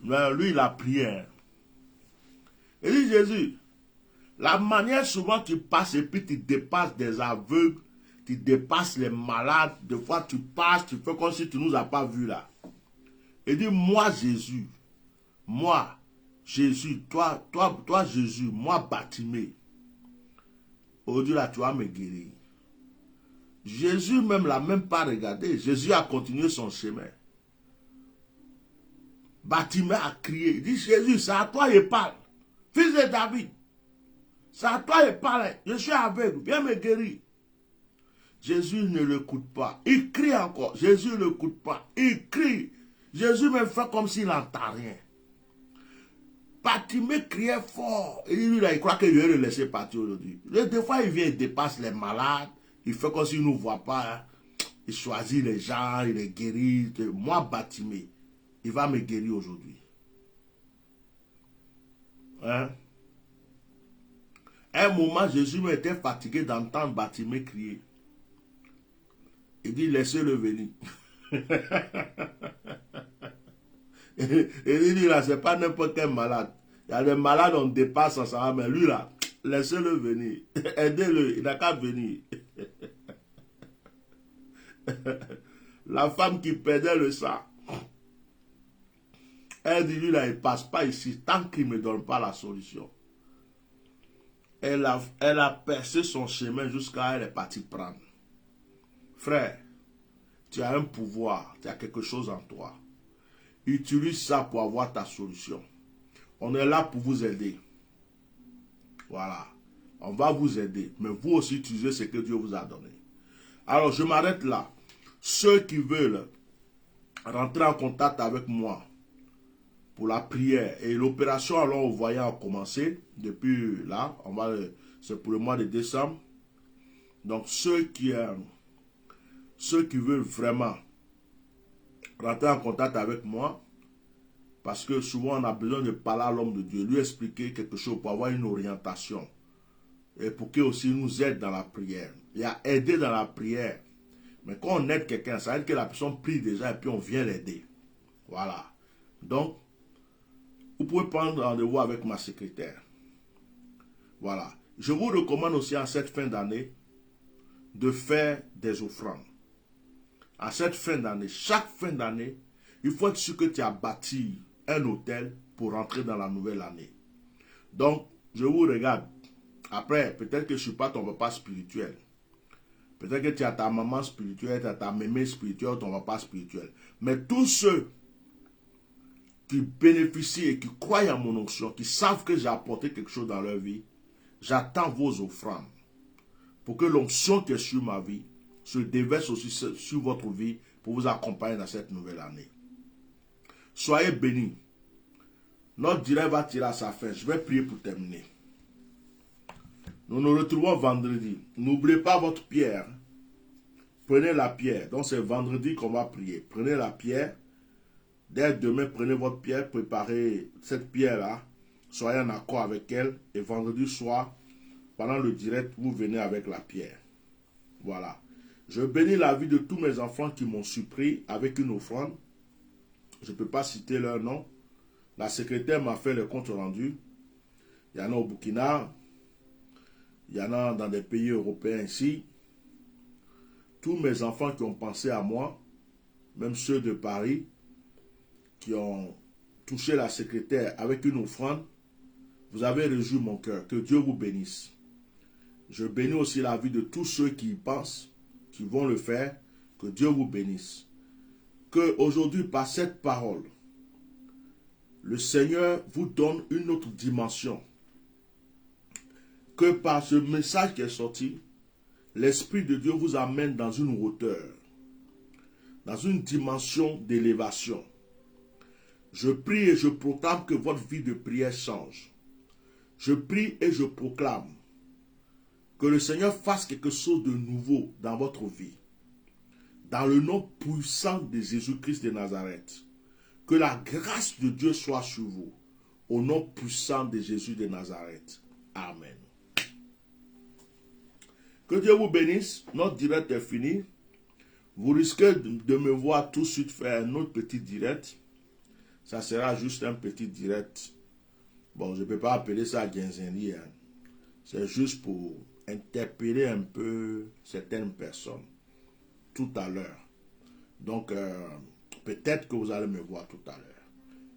Mais lui, il a prié. Il dit, Jésus, la manière souvent tu passes et puis tu dépasses des aveugles, tu dépasses les malades, des fois tu passes, tu fais comme si tu ne nous as pas vus là. Il dit, moi Jésus, moi Jésus, toi Jésus, moi Bartimée, aujourd'hui là tu vas me guérir. Jésus même l'a même pas regardé. Jésus a continué son chemin. Bartimée a crié. Il dit, Jésus, c'est à toi il parle. Fils de David. C'est à toi il parle. Je suis aveugle. Viens me guérir. Jésus ne l'écoute pas. Il crie encore. Jésus ne l'écoute pas. Il crie. Jésus me fait comme s'il n'entend rien. Bartimée criait fort. Et lui, là, il croit que je vais le laisser partir aujourd'hui. Des fois, il vient, il dépasse les malades. Il fait comme s'il ne nous voit pas. Hein. Il choisit les gens, il les guérit. Moi, Bartimée, il va me guérir aujourd'hui. Hein? À un moment, Jésus m'était fatigué d'entendre Bartimée crier. Il dit, laissez-le venir. Et il dit là, c'est pas n'importe quel malade. Il y a des malades, on dépasse ensemble, mais lui là, laissez-le venir. Aidez-le, il n'a qu'à venir. La femme qui perdait le sang, elle dit, lui là, il ne passe pas ici tant qu'il ne me donne pas la solution. Elle a percé son chemin jusqu'à elle est partie prendre. Frère, tu as un pouvoir, tu as quelque chose en toi. Utilise ça pour avoir ta solution. On est là pour vous aider. Voilà. On va vous aider. Mais vous aussi utilisez ce que Dieu vous a donné. Alors, je m'arrête là. Ceux qui veulent rentrer en contact avec moi pour la prière et l'opération, alors vous voyez, a commencé depuis là. C'est pour le mois de décembre. Donc, ceux qui veulent vraiment rentrer en contact avec moi, parce que souvent on a besoin de parler à l'homme de Dieu, lui expliquer quelque chose pour avoir une orientation et pour qu'il aussi nous aide dans la prière. Il y a aider dans la prière, mais quand on aide quelqu'un, ça veut dire que la personne prie déjà et puis on vient l'aider. Voilà. Donc, vous pouvez prendre rendez-vous avec ma secrétaire. Voilà. Je vous recommande aussi en cette fin d'année de faire des offrandes. À cette fin d'année, chaque fin d'année, il faut être sûr que tu as bâti un hôtel pour rentrer dans la nouvelle année. Donc, je vous regarde. Après, peut-être que je ne suis pas ton papa spirituel. Peut-être que tu as ta maman spirituelle, tu as ta mémé spirituelle, ton papa spirituel. Mais tous ceux qui bénéficient et qui croient en mon onction, qui savent que j'ai apporté quelque chose dans leur vie, j'attends vos offrandes pour que l'onction qui est sur ma vie se déverse aussi sur votre vie pour vous accompagner dans cette nouvelle année. Soyez bénis. Notre direct va tirer à sa fin. Je vais prier pour terminer. Nous nous retrouvons vendredi. N'oubliez pas votre pierre. Prenez la pierre. Donc c'est vendredi qu'on va prier. Prenez la pierre. Dès demain, prenez votre pierre. Préparez cette pierre-là. Soyez en accord avec elle. Et vendredi soir, pendant le direct, vous venez avec la pierre. Voilà. Je bénis la vie de tous mes enfants qui m'ont surpris avec une offrande. Je ne peux pas citer leur nom. La secrétaire m'a fait le compte rendu. Il y en a au Burkina. Il y en a dans des pays européens ici. Tous mes enfants qui ont pensé à moi, même ceux de Paris, qui ont touché la secrétaire avec une offrande, vous avez réjoui mon cœur. Que Dieu vous bénisse. Je bénis aussi la vie de tous ceux qui y pensent, qui vont le faire. Que Dieu vous bénisse. Que aujourd'hui, par cette parole, le Seigneur vous donne une autre dimension. Que par ce message qui est sorti, l'Esprit de Dieu vous amène dans une hauteur, dans une dimension d'élévation. Je prie et je proclame que votre vie de prière change. Je prie et je proclame que le Seigneur fasse quelque chose de nouveau dans votre vie. Dans le nom puissant de Jésus-Christ de Nazareth. Que la grâce de Dieu soit sur vous. Au nom puissant de Jésus de Nazareth. Amen. Que Dieu vous bénisse. Notre direct est fini. Vous risquez de me voir tout de suite faire un autre petit direct. Ça sera juste un petit direct. Bon, je ne peux pas appeler ça guinzerie. Hein. C'est juste pour interpeller un peu certaines personnes. Tout à l'heure. Donc, peut-être que vous allez me voir tout à l'heure.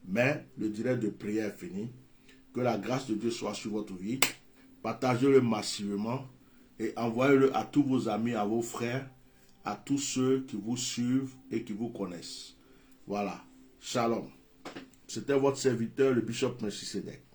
Mais le direct de prière est fini. Que la grâce de Dieu soit sur votre vie. Partagez-le massivement et envoyez-le à tous vos amis, à vos frères, à tous ceux qui vous suivent et qui vous connaissent. Voilà. Shalom. C'était votre serviteur, le bishop Melchisedec.